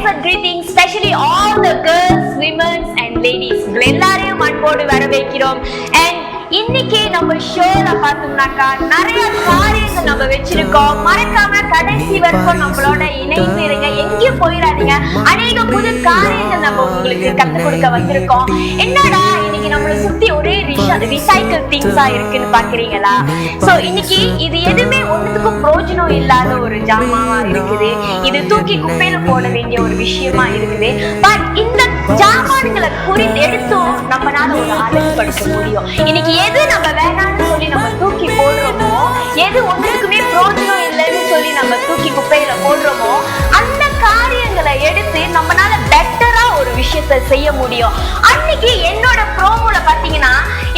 blessed greetings, especially all the girls, women and ladies. எல்லாரையும் அன்போடு வரவேற்கிறோம். And இன்னைக்கு நம்ம ஷோல பார்த்தோம்னாக்கா நிறைய காரியங்கள் நம்ம வச்சிருக்கோம். மறக்காம கடைசி வரைக்கும் நம்மளோட இணைந்து இருங்க, எங்கேயும் போயிடாதீங்க. அநேக புது காரியங்கள் நம்ம உங்களுக்கு கற்றுக் கொடுக்க வந்திருக்கோம். என்னடா இன்னைக்கு நம்மளை சுத்தி ஒரே ரிசைக்கிள் திங்ஸா இருக்குன்னு பாக்குறீங்களா? சோ இன்னைக்கு இது எதுவுமே ஒன்றுக்கும் பிரயோஜனம் இல்லாத ஒரு ஜாமாவா இருக்குது. இது தூக்கி குப்பையில போட வேண்டிய ஒரு விஷயமா இருக்குது. பட் இந்த ஜாமான்களை குறித்து எடுத்தும் நம்மளால ஒரு அழகுபடுத்த முடியும். இன்னைக்கு எது நம்ம வேணாம்னு சொல்லி நம்ம தூக்கி போடுறோமோ, எது ஒன்றுக்குமே பிரயோஜனம் இல்லைன்னு சொல்லி நம்ம தூக்கி குப்பையில போடுறோமோ, அந்த காரியங்களை எடுத்து நம்மளால பெட்டரா ஒரு விஷயத்தை செய்ய முடியும். அன்னைக்கு என்னோட ப்ரோமோல பாத்தீங்கன்னா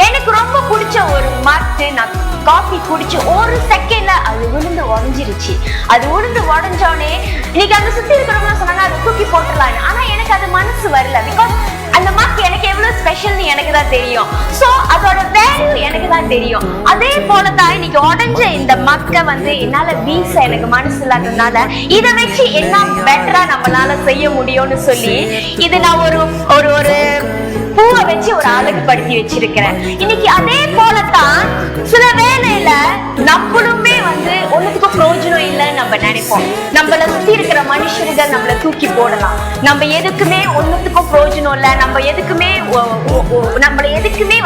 எனக்கு ரொம்ப பிடிச்ச ஒரு மத்து, நான் காஃபி குடிச்சு ஒரு செகண்ட்ல அது விழுந்து உடஞ்சிருச்சு. அது விழுந்து உடஞ்சோடனே இன்னைக்கு அந்த சுத்தி இருக்கிறவங்க சொன்னாங்க அதை தூக்கி போட்டுடலான்னு. ஆனா எனக்கு அது மனசு வரல. பிகாஸ் அந்த மக்கு எனக்கு எவ்வளவு ஸ்பெஷல்னு எனக்கு தான் தெரியும். சோ அதோட வேல்யூ எனக்கு தான் தெரியும். அதே போலதான் இன்னைக்கு உடஞ்ச இந்த மக்க என்னால வீச எனக்கு மனசு இல்லாததுனால இதை வச்சு என்ன பெட்டரா நம்மளால செய்ய முடியும்னு சொல்லி இது நான் ஒரு ஒரு ஒரு பூவை வச்சு ஒரு அழகுபடுத்தி வச்சிருக்கிறேன். இன்னைக்கு அதே போலதான் சில வேளையில நம்மளுமே ஒண்ணுத்துக்கும் பிரயோஜனம் இல்லைன்னு நம்ம நினைப்போம். நம்மள சுத்தி இருக்கிற மனுஷர்கள் நம்மள தூக்கி போடலாம். நம்ம எதுக்குமே ஒண்ணுத்துக்கும் பிரயோஜனம் இல்ல, நம்ம எதுக்குமே நம்மள எதுக்குமே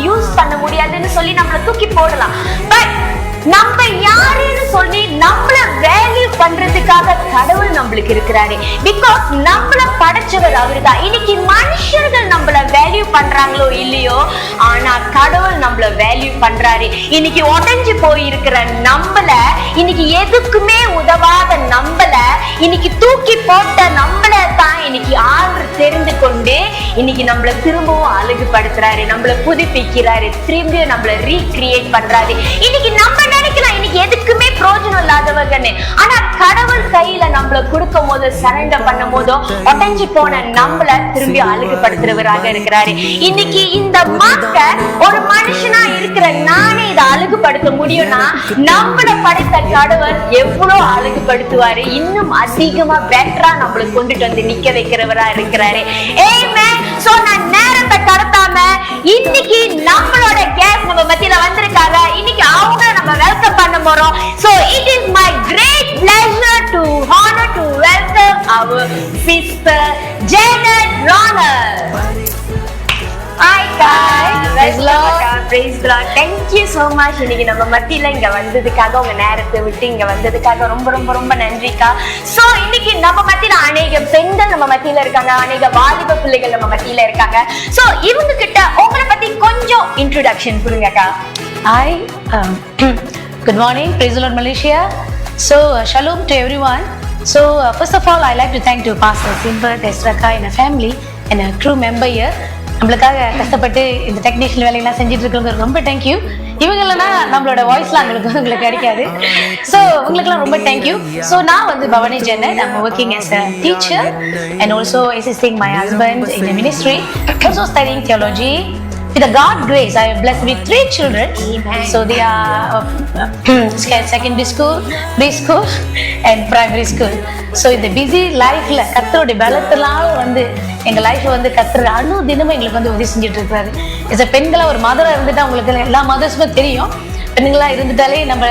யூஸ் பண்ண முடியாதுன்னு சொல்லி நம்மள தூக்கி போடலாம். பட் நம்ம யாருன்னு சொல்லி நம்மள வேல்யூ பண்றதுக்காக கடவுள் நம்மளுக்கு இருக்கிறாரு. பிகாஸ் நம்மள படைச்சவர் அவருதான். இன்னைக்கு மனுஷர்கள் நம்மள வேல்யூ பண்றாங்களோ இல்லையோ, ஆனா கடவுள் நம்மள வேல்யூ பண்றாரு. இன்னைக்கு உடைஞ்சு போயிருக்கிற நம்மள, இன்னைக்கு எதுக்குமே உதவாத நம்மள, இன்னைக்கு தூக்கி போட்ட நம்மள தான் இன்னைக்கு ஆறு தெரிந்து கொண்டு இன்னைக்கு நம்மள திரும்பவும் அழகுபடுத்துறாரு, நம்மள புதுப்பிக்கிறாரு, திரும்பியும் நம்மள ரீக்ரியேட் பண்றாரு. இன்னைக்கு நம்ம நினைக்கலாம் இன்னைக்கு எதுக்குமே பிரயோஜனம் இல்லாதவங்கன்னு. ஆனா கடவுள் கையில நம்மள கொடுக்கும் போது, சரண்டர் பண்ணும் போதோ உடைஞ்சு போன நம்மள திரும்பி அழகுபடுத்துறவராக இருக்கிறாரு. இன்னைக்கு இந்த மக்க ஒரு மனுஷனா இருக்கிற நானே இதை அழகுபடுத்த முடியும்னா நம்மள படைத்த கடவுள் எவ்வளவு அழகுபடுத்துவாரு, இன்னும் அதிகமா பெட்டரா நம்மள கொண்டுட்டு வந்து நிக்க வைக்கிறவரா இருக்கிறாரு. ஆமென். சோ நான் நேரத்தை கடத்தாம இன்னைக்கு நம்மளோட கெஸ்ட் நம்ம மத்தியில வந்திருக்காங்க. இன்னைக்கு அவங்க நம்ம வெல்கம் பண்ண போறோம். So it is my great pleasure to honor to welcome our sister Janet Ronald. Hi guys, praise the Lord. Thank you so much. இன்னைக்கு நம்ம மத்தியில இங்க வந்ததுக்காக, உங்க நேரத்தை விட்டு இங்க வந்ததுக்காக ரொம்ப ரொம்ப ரொம்ப நன்றிக்கா. சோ இன்னைக்கு நம்ம மத்தியில அநேக பெண்கள் நம்ம மத்தியில இருக்காங்க, அநேக வாலிப பிள்ளைகள் நம்ம மத்தியில இருக்காங்க. சோ இவங்க கிட்ட உங்களை பத்தி கொஞ்சம் introduction கொடுங்கக்கா. Hi, good morning, praise the Lord Malaysia. So shalom to everyone. So first of all, I like to thank to Pastor Simba, Desraka and a family and a crew member here. நம்மளுக்காக கஷ்டப்பட்டு இந்த டெக்னீஷியல் வேலையெல்லாம் செஞ்சுட்டு இருக்கிறவங்க ரொம்ப thank you. இவங்க இல்லைன்னா நம்மளோட வாய்ஸ்லாம் உங்களுக்கு கிடைக்காது. ஸோ உங்களுக்குலாம் ரொம்ப தேங்க்யூ. ஸோ நான் Bhavani Janet, I'm working as a teacher and also assisting my husband in the ministry, also studying theology. With the God grace, I am blessed with 3 children. Amen. So they are secondary school, preschool and primary school. So in the busy life la கர்த்தருடைய பலத்தினால எங்க life கர்த்தர் தினமும் எங்களுக்கு உதவி செஞ்சுட்டு இருக்காரு. Is பெண்களா ஒரு மதரா இருந்துட்டா உங்களுக்கு எல்லா மதர்ஸுமே தெரியும். பெண்களா இருந்துட்டாலே நம்ம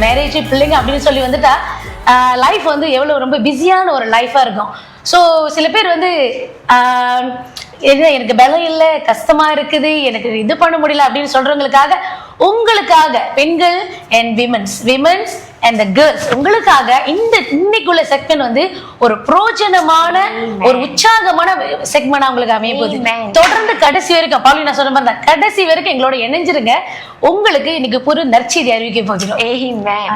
மேரேஜ் பிள்ளைங்க அப்படின்னு சொல்லி வந்துட்டா லைஃப் எவ்வளவு ரொம்ப பிஸியான ஒரு லைஃபா இருக்கும். ஸோ சில பேர் எனக்கு பலம் இல்லை, கஷ்டமா இருக்குது, எனக்கு இது பண்ண முடியல அப்படின்னு சொல்றவங்களுக்காக, உங்களுக்காக பெண்கள் and women's and the girls, உங்களுக்காக இன்னைக்குள்ள செக்மெண்ட் ஒரு பிரோஜனமான ஒரு உற்சாகமான செக்மெண்ட் உங்களுக்கு அமைய போகுது. தொடர்ந்து கடைசி வரைக்கும் பாலி நான் சொன்ன மாதிரி தான், கடைசி வரைக்கும் எங்களோட இணைஞ்சிருங்க. உங்களுக்கு இன்னைக்கு ஒரு நற்செய்தி அறிவிக்க போகிறோம்.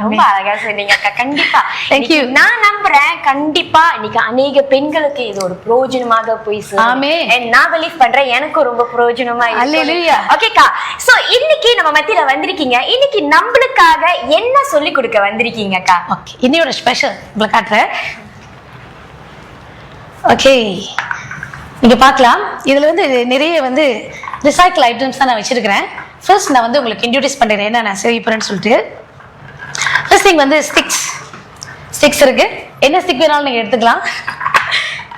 ரொம்ப அழகா சொன்னீங்க அக்கா. கண்டிப்பா தேங்க்யூ. நான் நம்புறேன் கண்டிப்பா இன்னைக்கு அநேக பெண்களுக்கு இது ஒரு பிரயோஜனமாக போய் சேரும். நான் பிலீவ் பண்றேன் எனக்கு ரொம்ப பிரயோஜனமா இருக்கு. ஓகேக்கா. சோ இன்னைக்கு நம்ம மத்தியில வந்திருக்கீங்க. இன்னைக்கு நம்மளுக்காக என்ன சொல்லி கொடுக்க வந்திருக்கீங்க அக்கா? ஓகே, இன்னையோட ஸ்பெஷல் உங்களை காட்டுறேன். ஓகே, நீங்க பார்க்கலாம். இதுல நிறைய ரிசைக்கிள் ஐட்டம்ஸ் தான் நான் வச்சிருக்கிறேன். ஃபர்ஸ்ட் நான் உங்களுக்கு இன்ட்ரோடியூஸ் பண்ணிடுறேன் என்ன நான் செய்ய போறேன்னு சொல்லிட்டு. ஃபர்ஸ்ட் திங் ஸ்டிக்ஸ் இருக்கு. என்ன ஸ்டிக் வேணாலும் நீங்க எடுத்துக்கலாம்.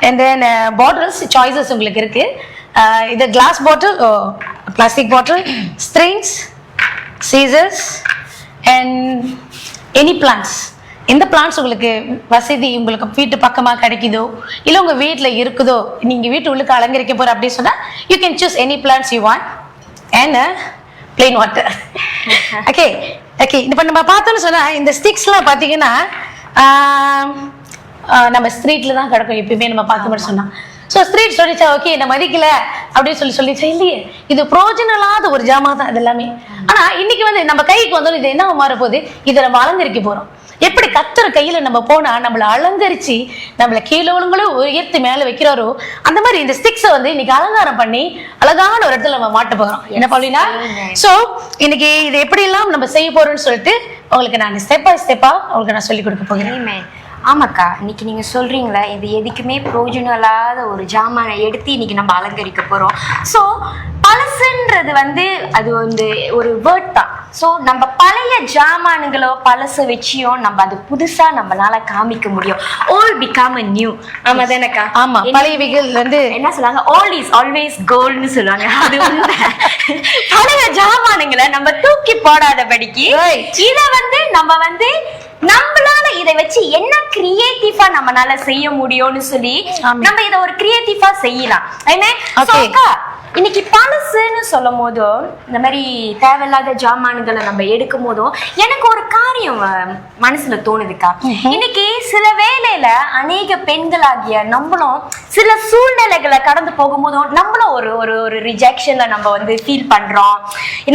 and then bottles choices உங்களுக்கு இருக்கு. இது glass bottle, plastic bottle, strings, scissors and any plants. எந்த பிளான்ஸ் உங்களுக்கு வசதி உங்களுக்கு வீட்டு பக்கமாக கிடைக்குதோ இல்லை உங்கள் வீட்டில் இருக்குதோ நீங்கள் வீட்டு உள்ளுக்கு அலங்கரிக்க போகிற அப்படின்னு சொன்னால் you can choose any plans you want and plain water. Okay okay இப்போ நம்ம பார்த்தோன்னு சொன்னால் இந்த ஸ்டிக்ஸ்லாம் பார்த்தீங்கன்னா நம்ம ஸ்ட்ரீட்டில் தான் கிடக்கும் எப்பயுமே நம்ம பார்த்தோம்னு சொன்னால். ஸோ ஸ்ட்ரீட் சொல்லிச்சா ஓகே என்ன மதிக்கல அப்படின்னு சொல்லிச்சா இல்லையே இது பிரோஜனலாத ஒரு ஜாமா தான் இது எல்லாமே. ஆனால் இன்னைக்கு வந்து நம்ம கைக்கு வந்தோம் இது என்ன மாறப்போகுது இதை நம்ம அலங்கரிக்க போகிறோம். எப்படி கத்தர் கையில நம்ம போனா நம்மளை அலங்கரிச்சு நம்மளை கீழவங்களும் உயர்த்தி மேல வைக்கிறாரோ அந்த மாதிரி இந்த ஸ்டிக்ஸை வந்து இன்னைக்கு அலங்காரம் பண்ணி அழகான ஒரு இடத்துல நம்ம மாட்ட போகிறோம். என்ன பாலினா? சோ இன்னைக்கு இது எப்படி எல்லாம் நம்ம செய்ய போறோம்னு சொல்லிட்டு உங்களுக்கு நான் ஸ்டெப் பை ஸ்டெப்பா உங்களுக்கு நான் சொல்லி கொடுக்க போகிறேன். ஆமாக்கா, இன்னைக்கு நீங்க சொல்றீங்களா இது எதுக்குமே பிரயோஜனம் இல்லாத ஒரு ஜாமானை எடுத்து இன்னைக்கு நம்ம அலங்கரிக்க போறோம். ஸோ பழசுன்றது வந்து அது வந்து ஒரு வேர்ட் தான். ஸோ நம்ம பழைய ஜாமானுங்களோ பழசை வச்சியும் நம்ம அது புதுசா நம்மளால காமிக்க முடியும். All become a new. ஆமா தானக்கா? ஆமா, பழையவைகள் வந்து என்ன சொல்லுவாங்க, ஆல் இஸ் ஆல்வேஸ் கோல்ட்னு சொல்லுவாங்க. அது வந்து பழைய ஜாமானுங்களை நம்ம தூக்கி போடாதபடிக்கு இதை வந்து நம்ம வந்து நம்மளால இதை வச்சு என்ன கிரியேட்டிவா நம்மளால செய்ய முடியும்னு சொல்லி நம்ம இதை ஒரு கிரியேட்டிவா செய்யலாம். இன்னைக்கு பழசுன்னு சொல்லும் போதும் இந்த மாதிரி தேவையில்லாத ஜாமான்களை நம்ம எடுக்கும் போதும் எனக்கு ஒரு காரியம் மனசுல தோணுதுக்கா. இன்னைக்கு சில வேளையில அநேக பெண்களாகிய நம்மளும் சில சூழ்நிலைகளை கடந்து போகும்போதும் நம்மளும் ஒரு ஒரு ஒரு ரிஜெக்ஷன்ல நம்ம வந்து ஃபீல் பண்றோம்.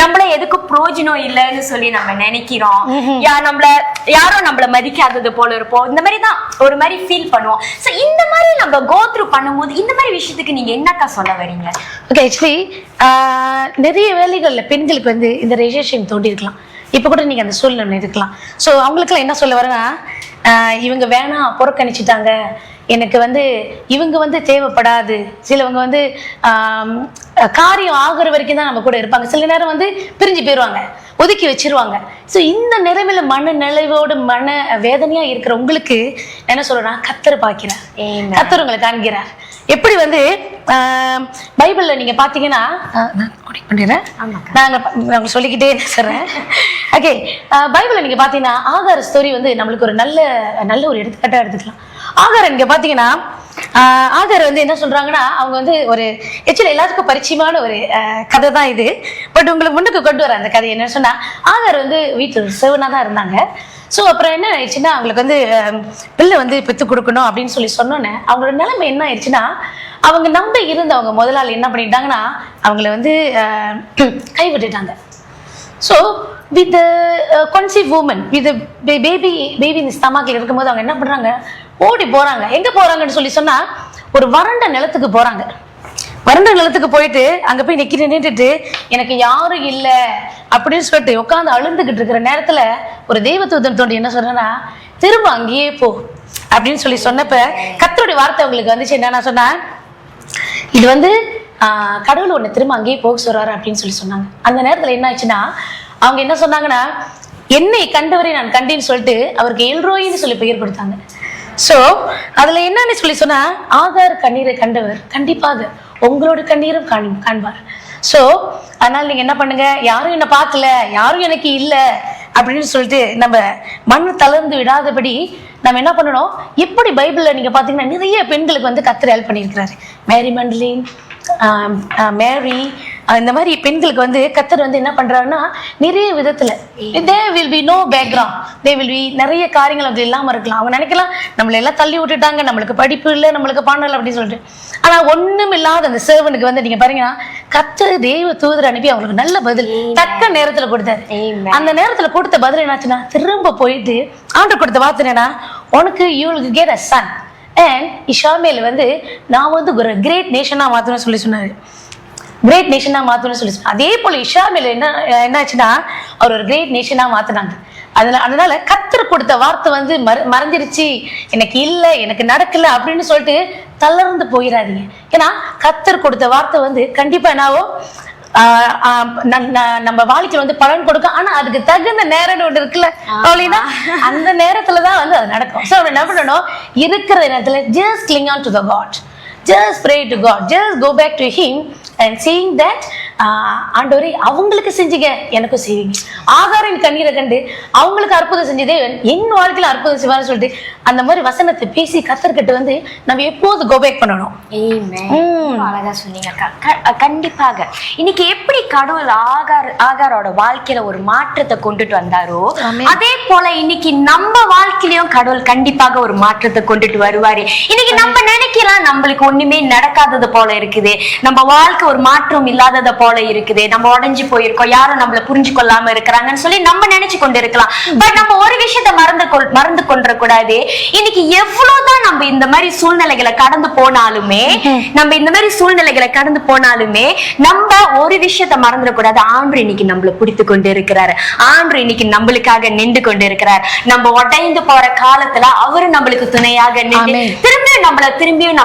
நம்மள எதுக்கு பிரயோஜனம் இல்லைன்னு சொல்லி நம்ம நினைக்கிறோம். யாரும் நம்மள மதிக்காதது போல இருப்போம். இந்த மாதிரி தான் ஒரு மாதிரி ஃபீல் பண்ணுவோம். ஸோ இந்த மாதிரி நம்ம கோ த்ரூ பண்ணும்போது இந்த மாதிரி விஷயத்துக்கு நீங்க என்னக்கா சொல்ல வரீங்க? ஓகே, ஆக்சுவலி நிறைய வேலைகள்ல பெண்களுக்கு வந்து இந்த ரிலேஷன் தோண்டி இருக்கலாம். இப்போ கூட நீங்க அந்த சூழ்நிலை இருக்கலாம். ஸோ அவங்களுக்குலாம் என்ன சொல்ல வரேன்னா இவங்க வேணாம் புறக்கணிச்சுட்டாங்க, எனக்கு வந்து இவங்க வந்து தேவைப்படாது. சிலவங்க வந்து காரியம் ஆகுற வரைக்கும் தான் நம்ம கூட இருப்பாங்க. சில நேரம் வந்து பிரிஞ்சு போயிடுவாங்க, ஒதுக்கி வச்சிருவாங்க. ஸோ இந்த நிலைமையில மன நிலைவோடு மன வேதனையா இருக்கிற உங்களுக்கு என்ன சொல்றேன்னா கத்தர் பார்க்கிறார், கத்தர் உங்களை காண்கிறார். எப்படி வந்து பைபிள்ல நீங்க பாத்தீங்கன்னா நாங்க சொல்லிக்கிட்டே சொல்றேன். ஓகே, பைபிள்ல நீங்க பாத்தீங்கன்னா ஆகார் ஸ்டோரி வந்து நம்மளுக்கு ஒரு நல்ல ஒரு எடுத்துக்காட்டா எடுத்துக்கலாம். ஆகார் நீங்க பாத்தீங்கன்னா ஆகார் வந்து என்ன சொல்றாங்கன்னா அவங்க வந்து ஒரு ஆக்சுவலி எல்லாத்துக்கும் பரிச்சயமான ஒரு கதை தான் இது. பட் உங்களுக்கு முன்னுக்கு கொண்டு வர அந்த கதை என்ன சொன்னா ஆகார் வந்து வீட்டு சேவனா தான் இருந்தாங்க. ஸோ அப்புறம் என்ன ஆயிடுச்சுன்னா அவங்களுக்கு வந்து பிள்ளை வந்து பெற்று கொடுக்கணும் அப்படின்னு சொல்லி சொன்னோன்னே அவங்களோட நிலைமை என்ன ஆயிடுச்சுன்னா அவங்க நம்பி இருந்தவங்க முதலாளி என்ன பண்ணிட்டாங்கன்னா அவங்கள வந்து கைவிட்டுட்டாங்க. So with conceive woman with baby இந்த ஸ்டமக்கில் இருக்கும்போது அவங்க என்ன பண்ணுறாங்க, ஓடி போகிறாங்க. எங்கே போகிறாங்கன்னு சொல்லி சொன்னால் ஒரு வறண்ட நிலத்துக்கு போகிறாங்க. வறண்ட நிலத்துக்கு போயிட்டு அங்கே போய் நின்றுட்டு எனக்கு யாரும் இல்லை அப்படின்னு சொல்லிட்டு உட்காந்து அழுந்துகிட்டு இருக்கிற நேரத்தில் ஒரு தெய்வதூதன் தோண்டி என்ன சொல்றேன்னா திரும்ப அங்கேயே போ அப்படின்னு சொல்லி சொன்னப்ப கர்த்தருடைய வார்த்தை அவங்களுக்கு வந்துச்சு. என்னன்னா சொன்னா இது வந்து கடவுள் ஒன்று திரும்ப அங்கேயே போக சொல்றாரு அப்படின்னு சொல்லி சொன்னாங்க. அந்த நேரத்தில் என்ன ஆச்சுன்னா அவங்க என்ன சொன்னாங்கன்னா என்னை கண்டவரை நான் கண்டேன்னு சொல்லிட்டு அவருக்கு எல்ரோயின்னு சொல்லி பெயர் கொடுத்தாங்க. ஸோ அதுல என்னன்னு சொல்லி சொன்னா ஆகார் கண்ணீரை கண்டவர் கண்டிப்பாக உங்களோட கண்ணீரும் காண்பார். ஸோ அதனால நீங்க என்ன பண்ணுங்க, யாரும் என்னை பார்க்கல, யாரும் எனக்கு இல்லை அப்படின்னு சொல்லிட்டு நம்ம மண்ணு தளர்ந்து விடாதபடி நம்ம என்ன பண்ணணும். எப்படி பைபிள்ல நீங்க பாத்தீங்கன்னா நிறைய பெண்களுக்கு வந்து கர்த்தர் ஹெல்ப் பண்ணியிருக்கிறாரு. மேரி மண்டலின், மேரி, இந்த மாதிரி பெண்களுக்கு வந்து கர்த்தர் வந்து என்ன பண்றாருன்னா நிறைய விதத்துல there will be no background, there will be நிறைய காரியங்கள் அப்படி இல்லாம இருக்கலாம். அவங்க நினைக்கலாம் நம்மள எல்லாம் தள்ளி விட்டுட்டாங்க, நம்மளுக்கு படிப்பு இல்லை, நம்மளுக்கு பண்ணல அப்படின்னு சொல்லிட்டு. ஆனா ஒண்ணும் இல்லாத அந்த சேவனுக்கு வந்து நீங்க பாருங்கன்னா கர்த்தர் தெய்வ தூதர் அனுப்பி அவங்களுக்கு நல்ல பதில் தக்க நேரத்துல கொடுத்தாரு. அந்த நேரத்துல கொடுத்த பதில் என்னாச்சுன்னா திரும்ப போயிட்டு ஆண்டவர் கொடுத்த வார்த்தை என்னன்னா உனக்கு you will get a son and இஷாமேல் வந்து நான் வந்து ஒரு கிரேட் நேஷனா மாத்தணும்னு சொல்லி சொன்னாரு. கிரேட் நேஷனா மாத்தணும்னு சொல்லி சொன்னார். அதே போல இஷாமேல் என்னாச்சுன்னா அவர் ஒரு கிரேட் நேஷனா மாத்தினாங்க. அதனால கர்த்தர் கொடுத்த வார்த்தை வந்து மறைஞ்சிருச்சு, எனக்கு இல்லை, எனக்கு நடக்கல அப்படின்னு சொல்லிட்டு தளர்ந்து போயிடாதீங்க. ஏன்னா கர்த்தர் கொடுத்த வார்த்தை வந்து கண்டிப்பா என்னாவோ நம்ம வாழ்க்கையில வந்து பலன் கொடுக்கும். ஆனா அதுக்கு தகுந்த நேரம் ஒன்று இருக்குல்ல அப்படின்னா அந்த நேரத்துலதான் வந்து அது நடக்கும். சோ என்ன பண்ணணும், இருக்கிற நேரத்துல just cling on to the God, just pray to God, just go back to him and seeing that ஆண்டவரே அவங்களுக்கு செஞ்சீங்க எனக்கும் செய்வீங்க. ஆகாரின் கண்ணீரை கண்டு அவங்களுக்கு அற்புதம் செஞ்சதே என் வாழ்க்கையில அற்புதம் செய்வான்னு சொல்லிட்டு அந்த மாதிரி வசனத்தை பேசி கத்தர்கிட்ட வந்து நம்ம எப்போது கோ பேக் பண்ணணும். அழகா சொன்னீங்க அக்கா. கண்டிப்பாக இன்னைக்கு எப்படி கடவுள் ஆகாரோட வாழ்க்கையில ஒரு மாற்றத்தை கொண்டுட்டு வந்தாரோ அதே போல இன்னைக்கு நம்ம வாழ்க்கையிலயும் கடவுள் கண்டிப்பாக ஒரு மாற்றத்தை கொண்டுட்டு வருவாரு. இன்னைக்கு நம்ம நினைக்கலாம் நம்மளுக்கு ஒண்ணுமே நடக்காதது போல இருக்குது, நம்ம வாழ்க்கை ஒரு மாற்றம் இல்லாதது போல இருக்குது, நம்ம உடைஞ்சு போயிருக்கோம், யாரும் நம்மள புரிஞ்சு கொள்ளாம இருக்கிறாங்கன்னு சொல்லி நம்ம நினைச்சு கொண்டு இருக்கலாம். பட் நம்ம ஒரு விஷயத்த மறந்து கொண்டு கூடாது. இன்னைக்கு எவ்வளவுதான் நம்ம இந்த மாதிரி சூழ்நிலைகளை கடந்து போனாலுமே நம்ம ஒரு விஷயத்த மறந்துடக்கூடாது. ஆண்டு இன்னைக்கு நம்மள பிடித்து கொண்டு இருக்கிறாரு. ஆண்டு இன்னைக்கு நம்மளுக்காக நின்று கொண்டு இருக்கிறார். நம்ம உடைந்து போற காலத்துல அவரு நம்மளுக்கு துணையாக நின்று திரும்பியும்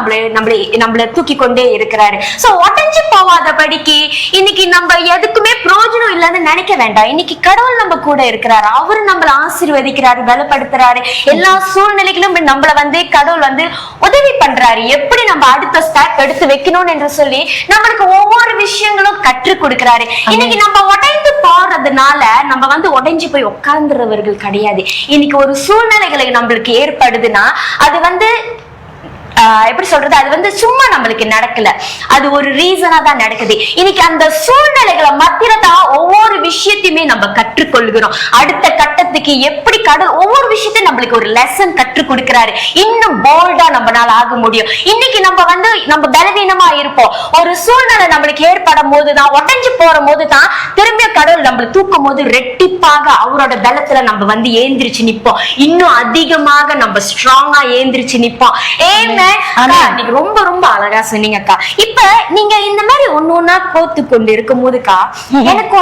நம்மள தூக்கி கொண்டே இருக்கிறாரு. சோ உடைஞ்சு போவாதபடிக்கு இன்னைக்கு நம்ம எதுக்குமே பிரயோஜனம் இல்லைன்னு நினைக்க வேண்டாம். இன்னைக்கு கடவுள் நம்ம கூட இருக்கிறாரு. அவரு நம்மள ஆசீர்வதிக்கிறாரு, பலப்படுத்துறாரு. எல்லா சூழ்நிலைகளும் நம்மள வந்து கடவுள் வந்து உதவி பண்றாரு. எப்படி நம்ம அடுத்த ஸ்டெப் எடுத்து வைக்கணும்னு என்று சொல்லி நம்மளுக்கு ஒவ்வொரு விஷயங்களும் கற்றுக் கொடுக்கிறாரு. இன்னைக்கு நம்ம உடைந்து போறதுனால நம்ம வந்து உடைஞ்சு போய் உட்கார்ந்துறவர்கள் கிடையாது. இன்னைக்கு ஒரு சூழ்நிலைகளை நம்மளுக்கு ஏற்படுதுன்னா அது வந்து எப்படி சொல்றது, அது வந்து சும்மா நம்மளுக்கு நடக்கல, அது ஒரு ரீசனா தான் நடக்குது. இன்னைக்கு அந்த சூழ்நிலைகளை மத்தியில தான் ஒவ்வொரு விஷயத்தையுமே நம்ம கற்றுக்கொள்கிறோம். அடுத்த கட்டத்துக்கு எப்படி கடவுள் ஒவ்வொரு விஷயத்தையும் நம்மளுக்கு ஒரு லெசன் கற்றுக் கொடுக்கிறாரு. இன்னும் போல்டா நம்மளால ஆக முடியும். இன்னைக்கு நம்ம பலவீனமா இருப்போம். ஒரு சூழ்நிலை நம்மளுக்கு ஏற்படும் போதுதான், உடைஞ்சு போற போதுதான் திரும்பிய கடவுள் நம்மள தூக்கும் போது ரெட்டிப்பாக அவரோட பலத்துல நம்ம வந்து ஏந்திரிச்சு நிப்போம். இன்னும் அதிகமாக நம்ம ஸ்ட்ராங்கா ஏந்திரிச்சு நிப்போம். ரொம்ப ரொம்ப அழகா சொன்னீங்க அக்கா. இப்ப நீங்க இந்த மாதிரி ஒண்ணு கோத்து கொண்டு இருக்கும் போதுக்கா எனக்கு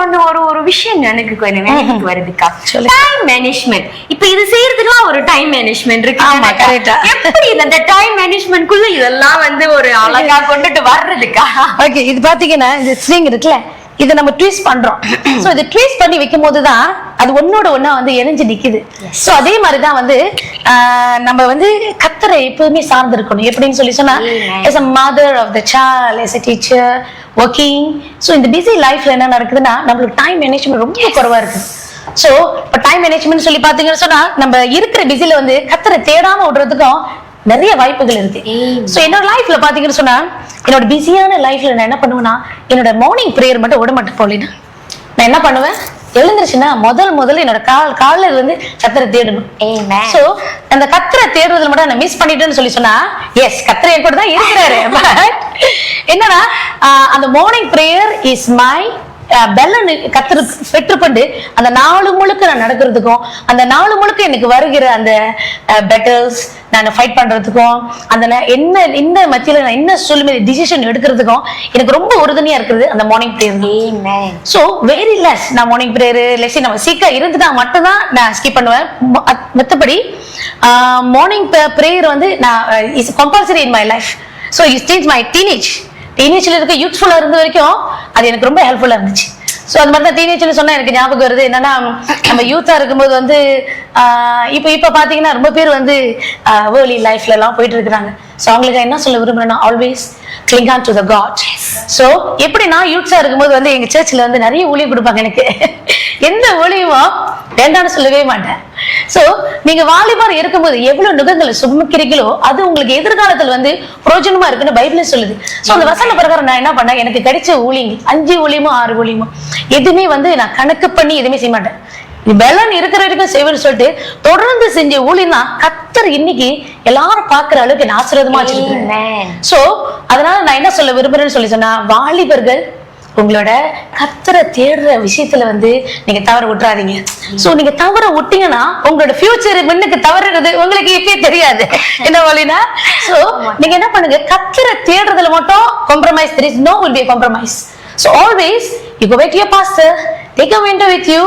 ஒரு விஷயம் எனக்கு வருதுக்கா, டைம் மேனேஜ்மெண்ட். இப்ப இது செய்யறதுக்குலாம் ஒரு டைம் மேனேஜ்மெண்ட் இருக்கு. எப்படி இந்த டைம் மேனேஜ்மெண்ட்குள்ள இதெல்லாம் வந்து ஒரு அழகா கொண்டுட்டு வர்றதுக்கா? ஓகே, இது பாத்தீங்கன்னா இந்த ஸ்ட்ரிங் இருக்குல்ல, இதை நம்ம ட்விஸ்ட் பண்றோம். சோ இதை ட்விஸ்ட் பண்ணி வைக்கும் போதுதான் அது ஒன்னோட ஒன்னா வந்து இணைஞ்சு நிக்குது. சோ அதே மாதிரிதான் வந்து நம்ம வந்து கத்தரை எப்பவுமே சார்ந்து இருக்கணும். எப்படின்னு சொல்லி சொன்னா, as a mother of the child, as a teacher, working, so இந்த பிஸி லைஃப்ல என்ன நடக்குதுன்னா நம்மளுக்கு டைம் மேனேஜ்மெண்ட் ரொம்ப குறைவா இருக்கு. சோ இப்ப டைம் மேனேஜ்மெண்ட் சொல்லி பாத்தீங்கன்னு சொன்னா நம்ம இருக்கிற பிஸில வந்து கத்தரை தேடாம விடுறதுக்கும் நிறைய வாய்ப்புகள் இருக்கு. சோ என்னோட லைஃப்ல பாத்தீங்கன்னு சொன்னா, என்னோட பிஸியான லைஃப்ல நான் என்ன பண்ணுவேன்னா, என்னோட மார்னிங் பிரேயர் மட்டும் விட மாட்டேன் போலினா. நான் என்ன பண்ணுவேன், எழுந்துருச்சுன்னா முதல்ல என்னோட காலைல வந்து கத்தரை தேடணும். சோ அந்த கத்தரை தேடுறதுல மட்டும் நான் மிஸ் பண்ணிட்டேன்னு சொல்லி சொன்னா, எஸ் கத்தரை என் கூட தான் இருக்கிறாரு. என்னன்னா அந்த மார்னிங் பிரேயர் இஸ் மை கத்தரு பெற்றுக்கொண்டு அந்த நாலு முழுக்க நான் நடக்கிறதுக்கும், அந்த நாலு முழுக்க எனக்கு வருகிற அந்த பெட்டல்ஸ் நான் ஃபைட் பண்றதுக்கும், அந்த என்ன இந்த மத்தியில நான் என்ன சொல்லுமே டிசிஷன் எடுக்கிறதுக்கும் எனக்கு ரொம்ப உறுதுணையா இருக்கிறது அந்த morning prayer. So very less நான் மார்னிங் பிரேயர் லெஸ் நம்ம சீக்கிரம் இருந்துட்டா மட்டும்தான் நான் ஸ்கிப் பண்ணுவேன். மற்றபடி மார்னிங் பிரேயர் வந்து நான் is compulsory in my life. So it change my டீனேஜ்ல இருக்க யூத்ஃபுல்லா இருந்த வரைக்கும் அது எனக்கு ரொம்ப ஹெல்ப்ஃபுல்லா இருந்துச்சு. ஸோ அது மாதிரி தான் டீனேஜ்ல சொன்னா எனக்கு ஞாபகம் வருது. என்னன்னா நம்ம யூத்தா இருக்கும்போது வந்து இப்ப பாத்தீங்கன்னா ரொம்ப பேர் வந்து வேர்லி லைஃப்ல எல்லாம் போயிட்டு இருக்கிறாங்க. ஸோ அவங்களுக்கு என்ன சொல்ல விரும்புறேன்னா, always cling on to the God. So எப்படி நான் யூத்ஸா இருக்கும்போது வந்து எங்க சர்ச்சில் வந்து நிறைய ஊழியம் கொடுப்பாங்க. எனக்கு எந்த ஊழியமும் வேண்டாம்னு சொல்லவே மாட்டேன். சோ நீங்க வாலிபர் இருக்கும்போது எவ்வளவு நுகங்களை சுமக்கிறீங்களோ அது உங்களுக்கு எதிர்காலத்துல வந்து பிரயோஜனமா இருக்குன்னு பைபிளே சொல்லுது. சோ அந்த வசன பிரகாரம் நான் என்ன பண்ணேன், எனக்கு கிடைச்ச ஊழியங்கள் 5 ஊழியமோ 6 ஊழியமோ எதுவுமே வந்து நான் கணக்கு பண்ணி எதுவுமே செய்ய மாட்டேன். பலன் இருக்கிற வரைக்கும் செய்வேன்னு சொல்லிட்டு தொடர்ந்து செஞ்ச ஊழியம் தான் கத்தர் இன்னைக்கு எல்லாரும் பாக்குற அளவுக்கு என்ன ஆசீர்வாதமா வச்சிருக்கேன். சோ அதனால நான் என்ன சொல்ல விரும்புறேன்னு சொல்லி சொன்னா, வாலிபர்கள் உங்களோட கத்தரை தேடுற விஷயத்துல வந்து நீங்க தவற விட்டுறாதீங்க. சோ நீங்க தவற விட்டீங்கன்னா உங்களோட ஃபியூச்சர் முன்னுக்கு தவறுறது உங்களுக்கு இப்பயே தெரியாது என்ன வழினா. சோ நீங்க என்ன பண்ணுங்க, கத்தரை தேடுறதுல மட்டும் compromise, there is no will be a compromise. So always you go back to your pastor, take a window with you.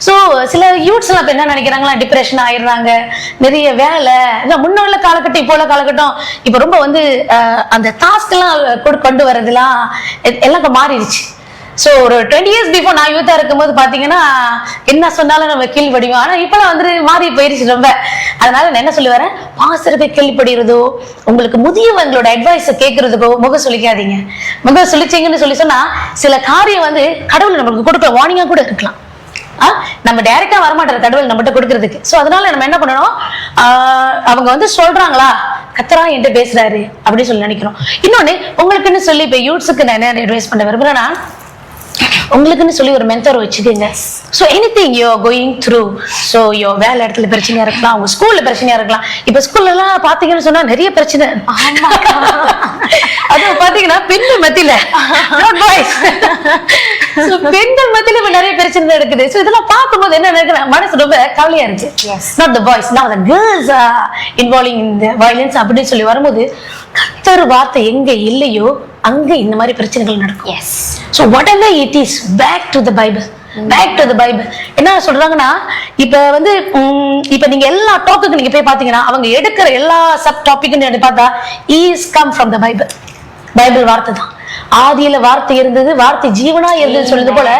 So சில யூத்ஸ் எல்லாம் இப்ப என்ன நினைக்கிறாங்களா, டிப்ரெஷன் ஆயிடுறாங்க, நிறைய வேலை. முன்ன உள்ள காலகட்டம் இப்போ உள்ள காலகட்டம் இப்ப ரொம்ப வந்து அந்த டாஸ்க் எல்லாம் கொண்டு வர்றதுலாம் எல்லாம் இப்ப மாறிடுச்சு. சோ ஒரு 20 years பிஃபோர் நான் யூத்தா இருக்கும்போது பாத்தீங்கன்னா என்ன சொன்னாலும் நம்ம கேள்விப்படுவோம். ஆனா இப்பெல்லாம் வந்து மாறி போயிருச்சு ரொம்ப. அதனால நான் என்ன சொல்லி வரேன், பாஸ்டருக்கு கேள்விப்படுகிறதோ, உங்களுக்கு முதியவங்களோட அட்வைஸ் கேட்கறதுக்கோ முகம் சொல்லிக்காதீங்க. முகம் சொல்லிச்சீங்கன்னு சொன்னா சில காரியம் வந்து கடவுள் நமக்கு கொடுக்க வார்னிங்கா கூட இருக்கலாம். நம்ம டைரக்டா வரமாட்டாரு கடவுள் நம்மகிட்ட கொடுக்கறதுக்கு. சோ அதனால நம்ம என்ன பண்ணணும், அவங்க வந்து சொல்றாங்களா கத்தரா என்கிட்ட பேசுறாரு அப்படின்னு சொல்லி நினைக்கிறோம். இன்னொன்னு உங்களுக்குன்னு சொல்லி இப்ப யூத்ஸுக்கு நான் என்ன அட்வைஸ் பண்ண விரும்புறேன்னா, உங்களுக்குன்னு சொல்லி ஒரு மென்டர் வச்சுக்கோங்க. So anything you are going through, so யோ வேலை இடத்துல பிரச்சனையா இருக்கலாம், உங்க ஸ்கூல்ல பிரச்சனையா இருக்கலாம். இப்ப ஸ்கூல்ல எல்லாம் பாத்தீங்கன்னு சொன்னா நிறைய பிரச்சனை. அது பாத்தீங்கன்னா பெண்கள் மத்தியில பெண்கள் மத்தியில இப்ப நிறைய பிரச்சனை இருக்குது. ஸோ இதெல்லாம் பார்க்கும்போது என்ன நினைக்கிறேன், மனசு ரொம்ப கவலையா இருக்கு. Not the boys, not the girls involving in the violence அப்படின்னு சொல்லி வரும்போது கர்த்தர் வார்த்தை எங்க இல்லையோ அங்க இந்த மாதிரி பிரச்சனைகள் நடக்கும். Yes. So whatever it is, back to the Bible. Back to the Bible. என்ன சொல்றாங்கன்னா, இப்ப வந்து இப்ப நீங்க எல்லா டாபிக் நீங்க போய் பாத்தீங்கன்னா அவங்க எடுக்கிற எல்லா சப் டாபிக்னு பார்த்தா is come from the Bible. Bible வார்த்தை தான். ஆதியில வார்த்தை இருந்தது, வார்த்தை ஜீவனா இருந்தது சொல்றது போல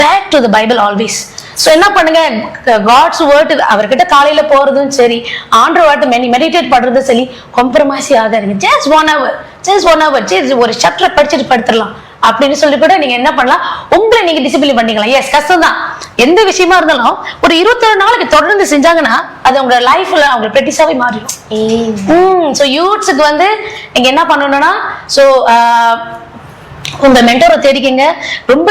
back to the Bible always. So என்ன பண்ணுங்க, காட்ஸ் வேர்ட் அவர்கிட்ட காலையில போறதும் சரி, ஆண்டவர் வார்த்தை மெடிடேட் பண்றதும் சரி, காம்ப்ரமைஸ் ஆகாதீங்க. ஜஸ்ட் 1 hour ஒரு சாப்டர் படிச்சுட்டு படுத்துடலாம் அப்படின்னு சொல்லி கூட நீங்க என்ன பண்ணலாம், உங்களை நீங்க டிசிப்ளின் பண்ணிக்கலாம். எஸ், கஷ்டம் தான். எந்த விஷயமா இருந்தாலும் ஒரு 21 நாளைக்கு தொடர்ந்து செஞ்சாங்கன்னா அது உங்க லைஃப்ல அவங்க பிராக்டிஸாவே மாறிடும். சோ யூத்ஸுக்கு வந்து நீங்க என்ன பண்ணணும்னா, சோ உங்க மென்டரை தேடிக்கங்க. ரொம்ப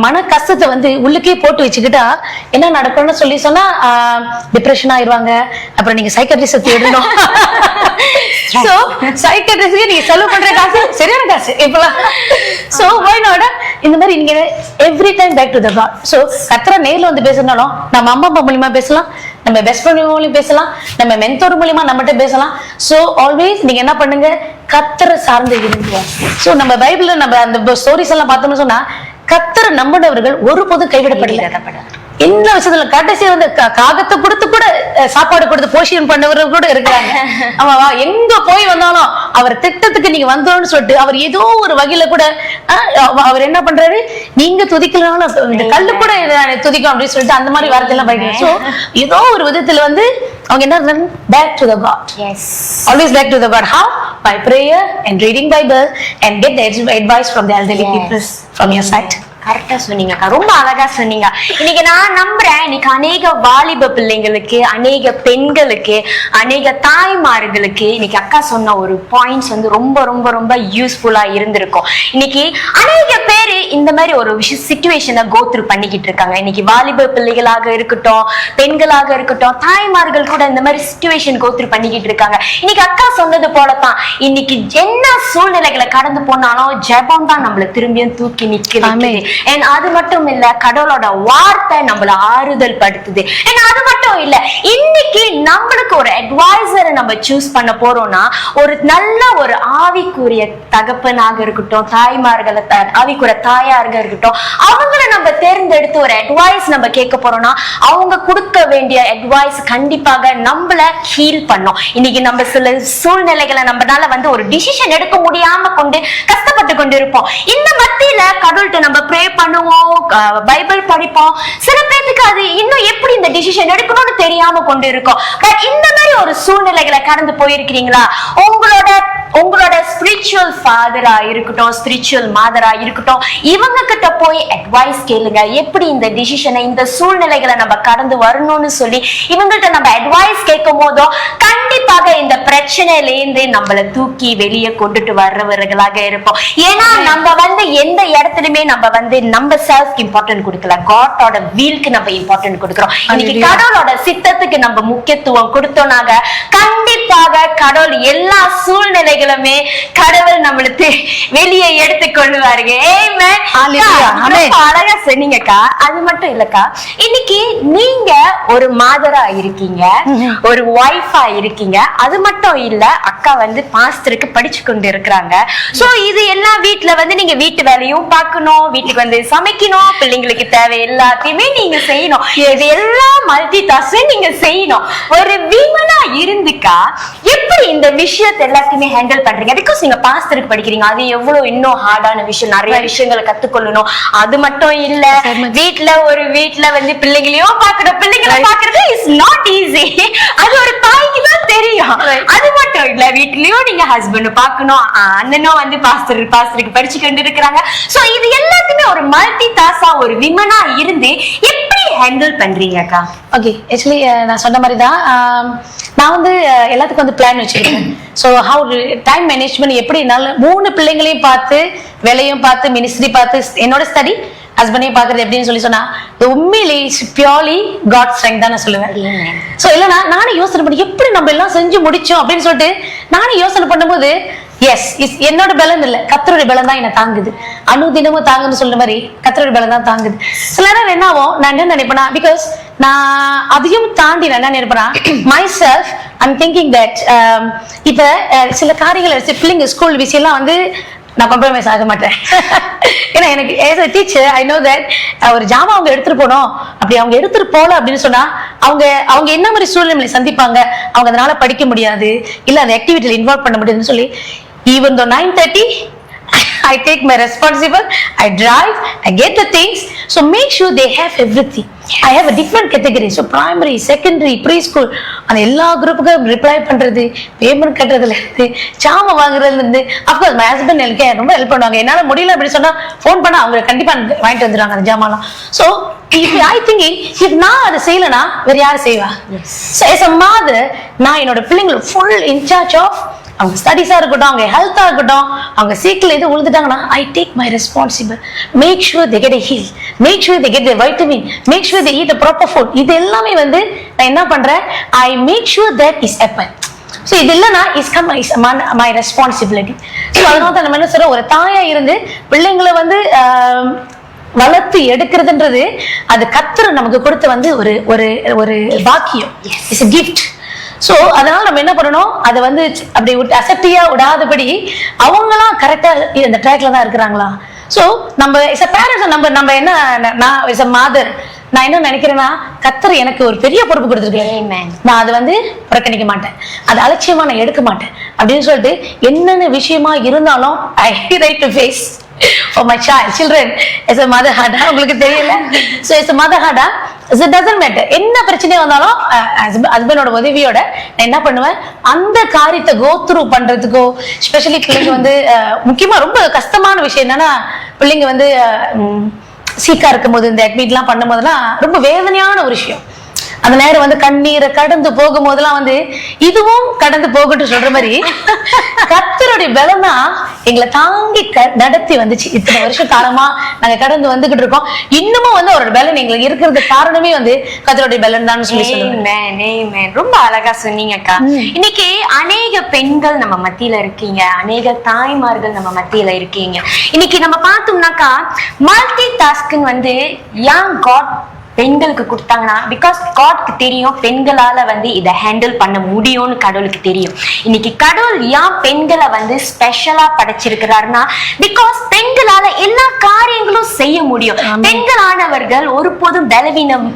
மன கஷ்டத்தை வந்து உள்ளுக்கே போட்டு வச்சுக்கிட்டா என்ன நடக்கும்னு சொல்லி சொன்னா டிப்ரெஷன் ஆயிடுவாங்க. அப்புறம் நீங்க சைக்காட்ரிஸ்ட் தேடணும். சோ சைக்காட்ரிஸ்ட்க்கு நீங்க செலவு பண்ற காசு சரியான காசு இப்பலாம். சோ why not இந்த மாதிரி நீங்க every time back to the God. So கர்த்தரை நேர்ல வந்து பேசறனாலும் நம்ம அம்மா அப்பா மூலமா பேசலாம், நம்ம பெஸ்ட் ஃப்ரெண்ட் மூலமா பேசலாம், நம்ம மென்டர் மூலமா நம்மகிட்ட பேசலாம். சோ ஆல்வேஸ் நீங்க என்ன பண்ணுங்க, கர்த்தரை சார்ந்து இருங்க. சோ நம்ம பைபிள்ல நம்ம அந்த ஸ்டோரிஸ் எல்லாம் பார்த்தோம்னு சொன்னா கர்த்தரை நம்பினவர்கள் ஒருபோதும் கைவிடப்படல. என்ன விஷயத்துல கடைசி வந்து காகத்தை கொடுத்து கூட சாப்பாடு கொடுத்து போஷன் பண்ணவர்கள் கூட இருக்கிறாங்க. ஆமாவா, எங்க போய் வந்தாலும் அவர் திட்டத்துக்கு நீங்க வந்தோம்னு சொல்லிட்டு அவர் ஏதோ ஒரு வகையில கூட அவர் என்ன பண்றாரு, நீங்க துதிக்கலனாலும் இந்த கல்லு கூட துதிக்கும் அப்படின்னு சொல்லிட்டு அந்த மாதிரி வார்த்தை எல்லாம் படிக்கிறேன். சோ ஏதோ ஒரு விதத்துல வந்து அவங்க என்ன back to the God. Yes, always back to the God. how? by prayer and reading Bible and get the advice from the elderly people from your side. கரெக்டா சொன்னீங்கக்கா, ரொம்ப அழகா சொன்னீங்க. இன்னைக்கு நான் நம்புறேன், இன்னைக்கு அநேக வாலிப பிள்ளைங்களுக்கு, அநேக பெண்களுக்கு, அநேக தாய்மார்களுக்கு இன்னைக்கு அக்கா சொன்ன ஒரு பாயிண்ட்ஸ் வந்து ரொம்ப ரொம்ப ரொம்ப யூஸ்ஃபுல்லா இருந்திருக்கும். இன்னைக்கு அநேக பேரு இந்த மாதிரி ஒரு சிச்சுவேஷனை கோ த்ரூ பண்ணிக்கிட்டு இருக்காங்க. இன்னைக்கு வாலிப பிள்ளைகளாக இருக்கட்டும், பெண்களாக இருக்கட்டும், தாய்மார்கள் கூட இந்த மாதிரி சிச்சுவேஷன் கோ த்ரூ பண்ணிக்கிட்டு இருக்காங்க. இன்னைக்கு அக்கா சொன்னது போலதான், இன்னைக்கு என்ன சூழ்நிலைகளை கடந்து போனாலும் ஜெபம் தான் நம்மள திரும்பியும் தூக்கி நிக்குது. அது மட்டும் இல்ல, கடவுளோட வார்த்தை நம்மள ஆறுதல் படுத்துது. அது மட்டும் இல்ல, இன்னைக்கு நம்மளுக்கு ஒரு அட்வைசரை நம்ம சூஸ் பண்ண போறோம்னா, ஒரு நல்ல ஒரு ஆவிக்குரிய தகப்பனாக இருக்கட்டும், தாய்மார்களை ஆவிக்குரிய தாயாக இருக்கட்டும், அவங்கள நம்ம தேர்ந்தெடுத்து ஒரு அட்வைஸ் நம்ம கேட்க போறோம்னா அவங்க கொடுக்க வேண்டிய அட்வைஸ் கண்டிப்பாக நம்மள ஹீல் பண்ணும். இன்னைக்கு நம்ம சில சூழ்நிலைகளை நம்மளால வந்து ஒரு டிசிஷன் எடுக்க முடியாம கொண்டு கஷ்டப்பட்டு கொண்டு இருப்போம். இந்த மத்தியில கடவுள்கிட்ட நம்ம ப்ரே பண்ணுவோம், பைபிள் படிப்போம். சில பேருக்கு அது இன்னும் எப்படி இந்த டிசிஷன் எடுக்கணும்னு தெரியாம கொண்டு இருக்கோம். பட் இந்த மாதிரி ஒரு சூழ்நிலைகளை கடந்து போயிருக்கிறீங்களா? உங்களோட ஸ்பிரிச்சுவல் ஃபாதரா இருக்கட்டும், ஸ்பிரிச்சுவல் மாதரா இருக்கட்டும், இவங்க கிட்ட போய் அட்வைஸ் கேளுங்க. எப்படி இந்த டிசிஷனை, இந்த சூழ்நிலைகளை நம்ம கடந்து வரணும்னு சொல்லி இவங்கள்ட்ட நம்ம அட்வைஸ் கேட்கும் போதோ கண்டிப்பாக இந்த பிரச்சனையில இருந்து நம்மள தூக்கி வெளியே கொண்டுட்டு வர்றவர்களாக இருப்போம். ஏன்னா நம்ம வந்து எந்த இடத்துலயுமே நம்ம வந்து நம்ம செல்ஃப் இம்பார்ட்டன்ட் கொடுக்கல, காடோட வீலுக்கு நம்ம இம்பார்ட்டன்ட் கொடுக்கிறோம். இன்னைக்கு கடவுளோட சித்தத்துக்கு நம்ம முக்கியத்துவம் கொடுத்தோம்னாக கண்டிப்பாக கடவுள் எல்லா சூழ்நிலைகளுமே கடவுள் நம்மளுக்கு வெளியே எடுத்து கொள்வாருங்க. அழகா சொன்னீங்கக்கா. அது மட்டும் இல்லக்கா, இன்னைக்கு நீங்க ஒரு மாதரா இருக்கீங்க, ஒரு ஒய்ஃபா இருக்கீங்க. அது மட்டும் இல்ல, அக்கா வந்து பாஸ்டருக்கு படிச்சு கொண்டு இருக்கிறாங்க. சோ இது எல்லாம் வீட்டுல வந்து நீங்க வீட்டு வேலையும் பார்க்கணும், வீட்டுக்கு வந்து சமைக்கணும், பிள்ளைங்களுக்கு தேவை எல்லாத்தையுமே நீங்க செய்யணும். இது எல்லாம் மல்டி டாஸ்க் நீங்க செய்யணும். ஒரு விமனா இருந்துக்கா எப்படி இந்த விஷயத்தை எல்லாத்தையுமே ஹேண்டில் பண்றீங்க? பிகாஸ் நீங்க பாஸ்டருக்கு படிக்கிறீங்க, அது எவ்வளவு இன்னும் ஹார்டான விஷயம், நிறைய விஷயங்களை கத்துக்கொள்ளணும். அது மட்டும் இல்ல, வீட்டுல வந்து பிள்ளைங்களையும் பாக்கணும், பிள்ளைங்களை பாக்குறது இஸ் நாட் ஈஸி. அது ஒரு தாய்க்கு தான் தெரியும். அது மட்டும் இல்ல, வீட்லயும் நீங்க ஹஸ்பண்ட் பாக்கணும், அண்ணனும் வந்து பாஸ்டருக்கு படிச்சு கொண்டு இருக்கிறாங்க. சோ இது எல்லாத்தையுமே ஒரு மல்டி டாஸ்கா ஒரு விமனா இருந்து எப்படி ஹேண்டில் பண்றீங்க அக்கா? ஓகே, ஆக்சுவலி நான் சொன்ன மாதிரி தான் நான் வந்து எல்லாத்துக்கும் வந்து பிளான் வச்சிருக்கேன். ஸோ ஹவு டைம் மேனேஜ்மெண்ட் எப்படி என்னால் 3 பிள்ளைங்களையும் பார்த்து, வேலையும் பார்த்து, மினிஸ்ட்ரி பார்த்து, என்னோட ஸ்டடி, ஹஸ்பண்டையும் பார்க்கறது எப்படின்னு சொன்னா உண்மையிலே பியூர்லி காட் ஸ்ட்ரெங்க் தான் நான் சொல்லுவேன். ஸோ இல்லைன்னா நானே யோசனை பண்ணி எப்படி நம்ம எல்லாம் செஞ்சு முடிச்சோம் அப்படின்னு சொல்லிட்டு நானே யோசனை பண்ணும்போது என்னோட பலன் இல்ல, கர்த்தருடைய பலன் தான் என்ன தாங்குது. அனுதினமும் தாங்குன்னு சொல்ற மாதிரி கர்த்தருடைய பலன் தான் தாங்குது. சில நேரம் என்ன ஆகும், நான் என்ன நினைப்பேனா, பிகாஸ் நான் அதையும் தாண்டி நான் என்ன நினைப்பேனா, myself I'm thinking that இப்ப சில காரியங்கள் பிள்ளைங்க ஸ்கூல் விஷயம்லாம் வந்து நான் காம்ப்ரமைஸ் ஆக மாட்டேன். ஏன்னா எனக்கு as a teacher I know that ஒரு ஜாமா அவங்க எடுத்துட்டு போனோம், அப்படி அவங்க எடுத்துட்டு போல அப்படின்னு சொன்னா அவங்க என்ன மாதிரி சூழ்நிலை சந்திப்பாங்க, அவங்க அதனால படிக்க முடியாது, இல்ல அந்த ஆக்டிவிட்டியில இன்வால்வ் பண்ண முடியாதுன்னு சொல்லி even though 9:30 I take my responsible, I drive, I get the things, so make sure they have everything. I have a different category, so primary, secondary, preschool, and எல்லா குரூப்புக்கும் ரிப்ளை பண்றது, பேமெண்ட் கட்டுறதுல இருந்து, சாம வாங்குறதுல இருந்து, of course my husband எனக்கு ரொம்ப help பண்ணுவாங்க. என்னால முடியல அப்படின்னு சொன்னா ஃபோன் பண்ணா அவங்க கண்டிப்பா வாங்கிட்டு வந்துடுவாங்க அந்த ஜாமான்லாம். ஸோ I thinking if நான் அதை செய்யலனா வேற யாரு செய்வா? So as a mother நான் என்னோட பிள்ளைங்களுக்கு ஃபுல் இன்சார்ஜ் ஆஃப் அவங்க ஸ்டடிஸா இருக்கட்டும், அவங்க ஹெல்த்தா இருக்கட்டும், அவங்க சீக்கிரம் எது உழுதுட்டாங்கன்னா I take my responsible, make sure they get a heal, make sure they get the vitamin, make sure they eat the proper food. இது எல்லாமே வந்து நான் என்ன பண்றேன், I make sure that is happen. So இது இல்லைன்னா இஸ் மை ரெஸ்பான்சிபிலிட்டி. ஸோ அதனால தான் நம்ம என்ன சொல்றோம், ஒரு தாயா இருந்து பிள்ளைங்களை வந்து வளர்த்து எடுக்கிறதுன்றது அது கர்த்தர் நமக்கு கொடுத்த வந்து ஒரு ஒரு ஒரு பாக்கியம், இட்ஸ் எ கிஃப்ட். சோ அதனால நம்ம என்ன பண்ணணும், அதை வந்து அப்படி அசட்டியா விடாதபடி அவங்களாம் கரெக்டா இந்த ட்ராக்ல தான் இருக்கிறாங்களா. சோ நம்ம இஸ் அ பேரண்ட்ஸ், நம்ம என்ன, நான் இஸ் அ மதர் நான் என்ன நினைக்கிறேன்னா, கர்த்தர் எனக்கு ஒரு பெரிய பொறுப்பு கொடுத்துருக்கேன், நான் அதை வந்து புறக்கணிக்க மாட்டேன், அதை அலட்சியமா நான் எடுக்க மாட்டேன் அப்படின்னு சொல்லிட்டு என்னென்ன விஷயமா இருந்தாலும் I right to face for my children as a mother heart. உங்களுக்கு தெரியல, so as a mother heart it doesn't matter என்ன பிரச்சனை வந்தாலும் ஹஸ்பண்டோட உதவியோட நான் என்ன பண்ணுவேன், அந்த காரியத்தை கோ த்ரூ பண்றதுக்கோ, ஸ்பெஷலி பிள்ளைங்க வந்து முக்கியமா ரொம்ப கஷ்டமான விஷயம் என்னன்னா, பிள்ளைங்க வந்து சீக்கா இருக்கும் போது இந்த அட்மிட்லாம் பண்ணும் போதெல்லாம் ரொம்ப வேதனையான ஒரு விஷயம். அந்த நேரம் வந்து கண்ணீரை கடந்து போகும் போதெல்லாம் வந்து இதுவும் கடந்து போகட்டும் சொல்ற மாதிரி கர்த்தருடைய பலம் தான் எங்களை தாங்கி நடத்தி வந்துச்சு. இத்தனை வருஷம் காலமா நாங்க கடந்து வந்துகிட்டு இருக்கோம். இன்னமும் வந்து அவரோட பலன் எங்களுக்கு இருக்கிறது காரணமே வந்து கர்த்தருடைய பலன் தான் சொல்லி சொல்லுவேன். ரொம்ப அழகா சொன்னீங்க அக்கா. இன்னைக்கு அநேக பெண்கள் நம்ம மத்தியில இருக்கீங்க, அநேக தாய்மார்கள் நம்ம மத்தியில இருக்கீங்க. இன்னைக்கு நம்ம பார்த்தோம்னாக்கா மல்டி டாஸ்க்னு வந்து யங் காட் பெண்களுக்கு கொடுத்தாங்கன்னா, பிகாஸ் காட்க்கு தெரியும் பெண்களால வந்து இதை ஹேண்டில் பண்ண முடியும்னு கடவுளுக்கு தெரியும். இன்னைக்கு கடவுள் ஏன் பெண்களை வந்து ஸ்பெஷலா படைச்சிருக்கிறாருன்னா, பிகாஸ் பெண்களால எல்லா காரியங்களும் செய்ய முடியும். பெண்களானவர்கள் ஒருபோதும் பலவீனம்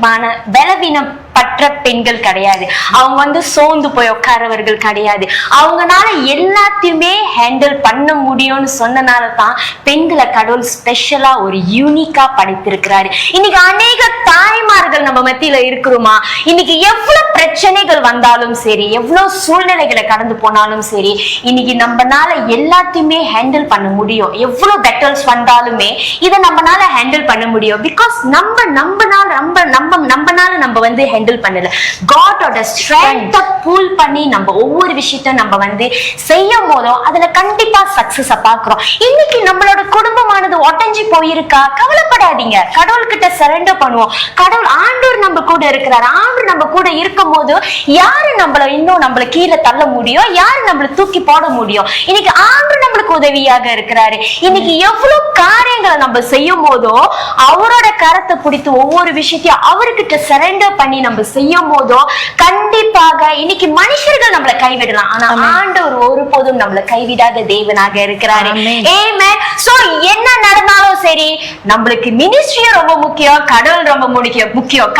பற்ற பெண்கள் கிடையாது, அவங்க வந்து சோர்ந்து போய் உட்காரவர்கள் கிடையாது. அவங்கனால எல்லாத்தையுமே ஹேண்டில் பண்ண முடியும்னு சொன்னனால தான் பெண்களை கடவுள் ஸ்பெஷலா ஒரு யூனிக்கா படைத்திருக்கிறாரு. இன்னைக்கு அநேக தாய்மார்கள் நம்ம மத்தியில இருக்கிறோமா, இன்னைக்கு எவ்வளவு பிரச்சனைகள் வந்தாலும் சரி, எவ்வளவு சூழ்நிலைகளை கடந்து போனாலும் சரி, இன்னைக்கு நம்மனால எல்லாத்தையுமே ஹேண்டில் பண்ண முடியும். எவ்வளவு பெட்டல்ஸ் வந்தாலுமே இதை நம்மனால ஹேண்டில் பண்ண முடியும். பிகாஸ் நம்மனால நம்ம வந்து ஹேண்டில் பண்ணல, காடோட ஸ்ட்ரெங்த் பூல் பண்ணி நம்ம ஒவ்வொரு விஷயத்தையும் நம்ம வந்து செய்யும் போதும் அதுல கண்டிப்பா சக்சஸ் பாக்குறோம். இன்னைக்கு நம்மளோட குடும்பமானது ஒட்டஞ்சி போயிருக்கா, கவலைப்படாதீங்க, கடவுள் கிட்ட சரண்டர் பண்ணுவோம். கடவுள் ஆண்டவர் நம்ம கூட இருக்கிறார். ஆண்டவர் நம்ம கூட இருக்கும் போது யாரு நம்மள கீழே தள்ள முடியும், யாரு நம்மள தூக்கி போட முடியும்? இன்னைக்கு ஆண்டவர் நம்மளுக்கு உதவியாக இருக்கிறாரு. இன்னைக்கு எவ்வளவு காரியங்களை நம்ம செய்யும் போதோ அவரோட கரத்தை பிடித்து ஒவ்வொரு விஷயத்தையும் அவர்கிட்ட சரண்டர் பண்ணி நம்ம செய்யும் போதோ கண்டிப்பாக இன்னைக்கு மனுஷர்கள் நம்மளை கைவிடலாம், ஆனா ஆண்டவர் ஒருபோதும் நம்மளை கைவிடாத தேவனாக இருக்கிறாரு. ஆமென். சோ என்ன நடந்தாலும் சரி, நம்மளுக்கு மினிஸ்ட்ரியும் ரொம்ப முக்கியம், கடவுள் ரொம்ப முக்கியம்.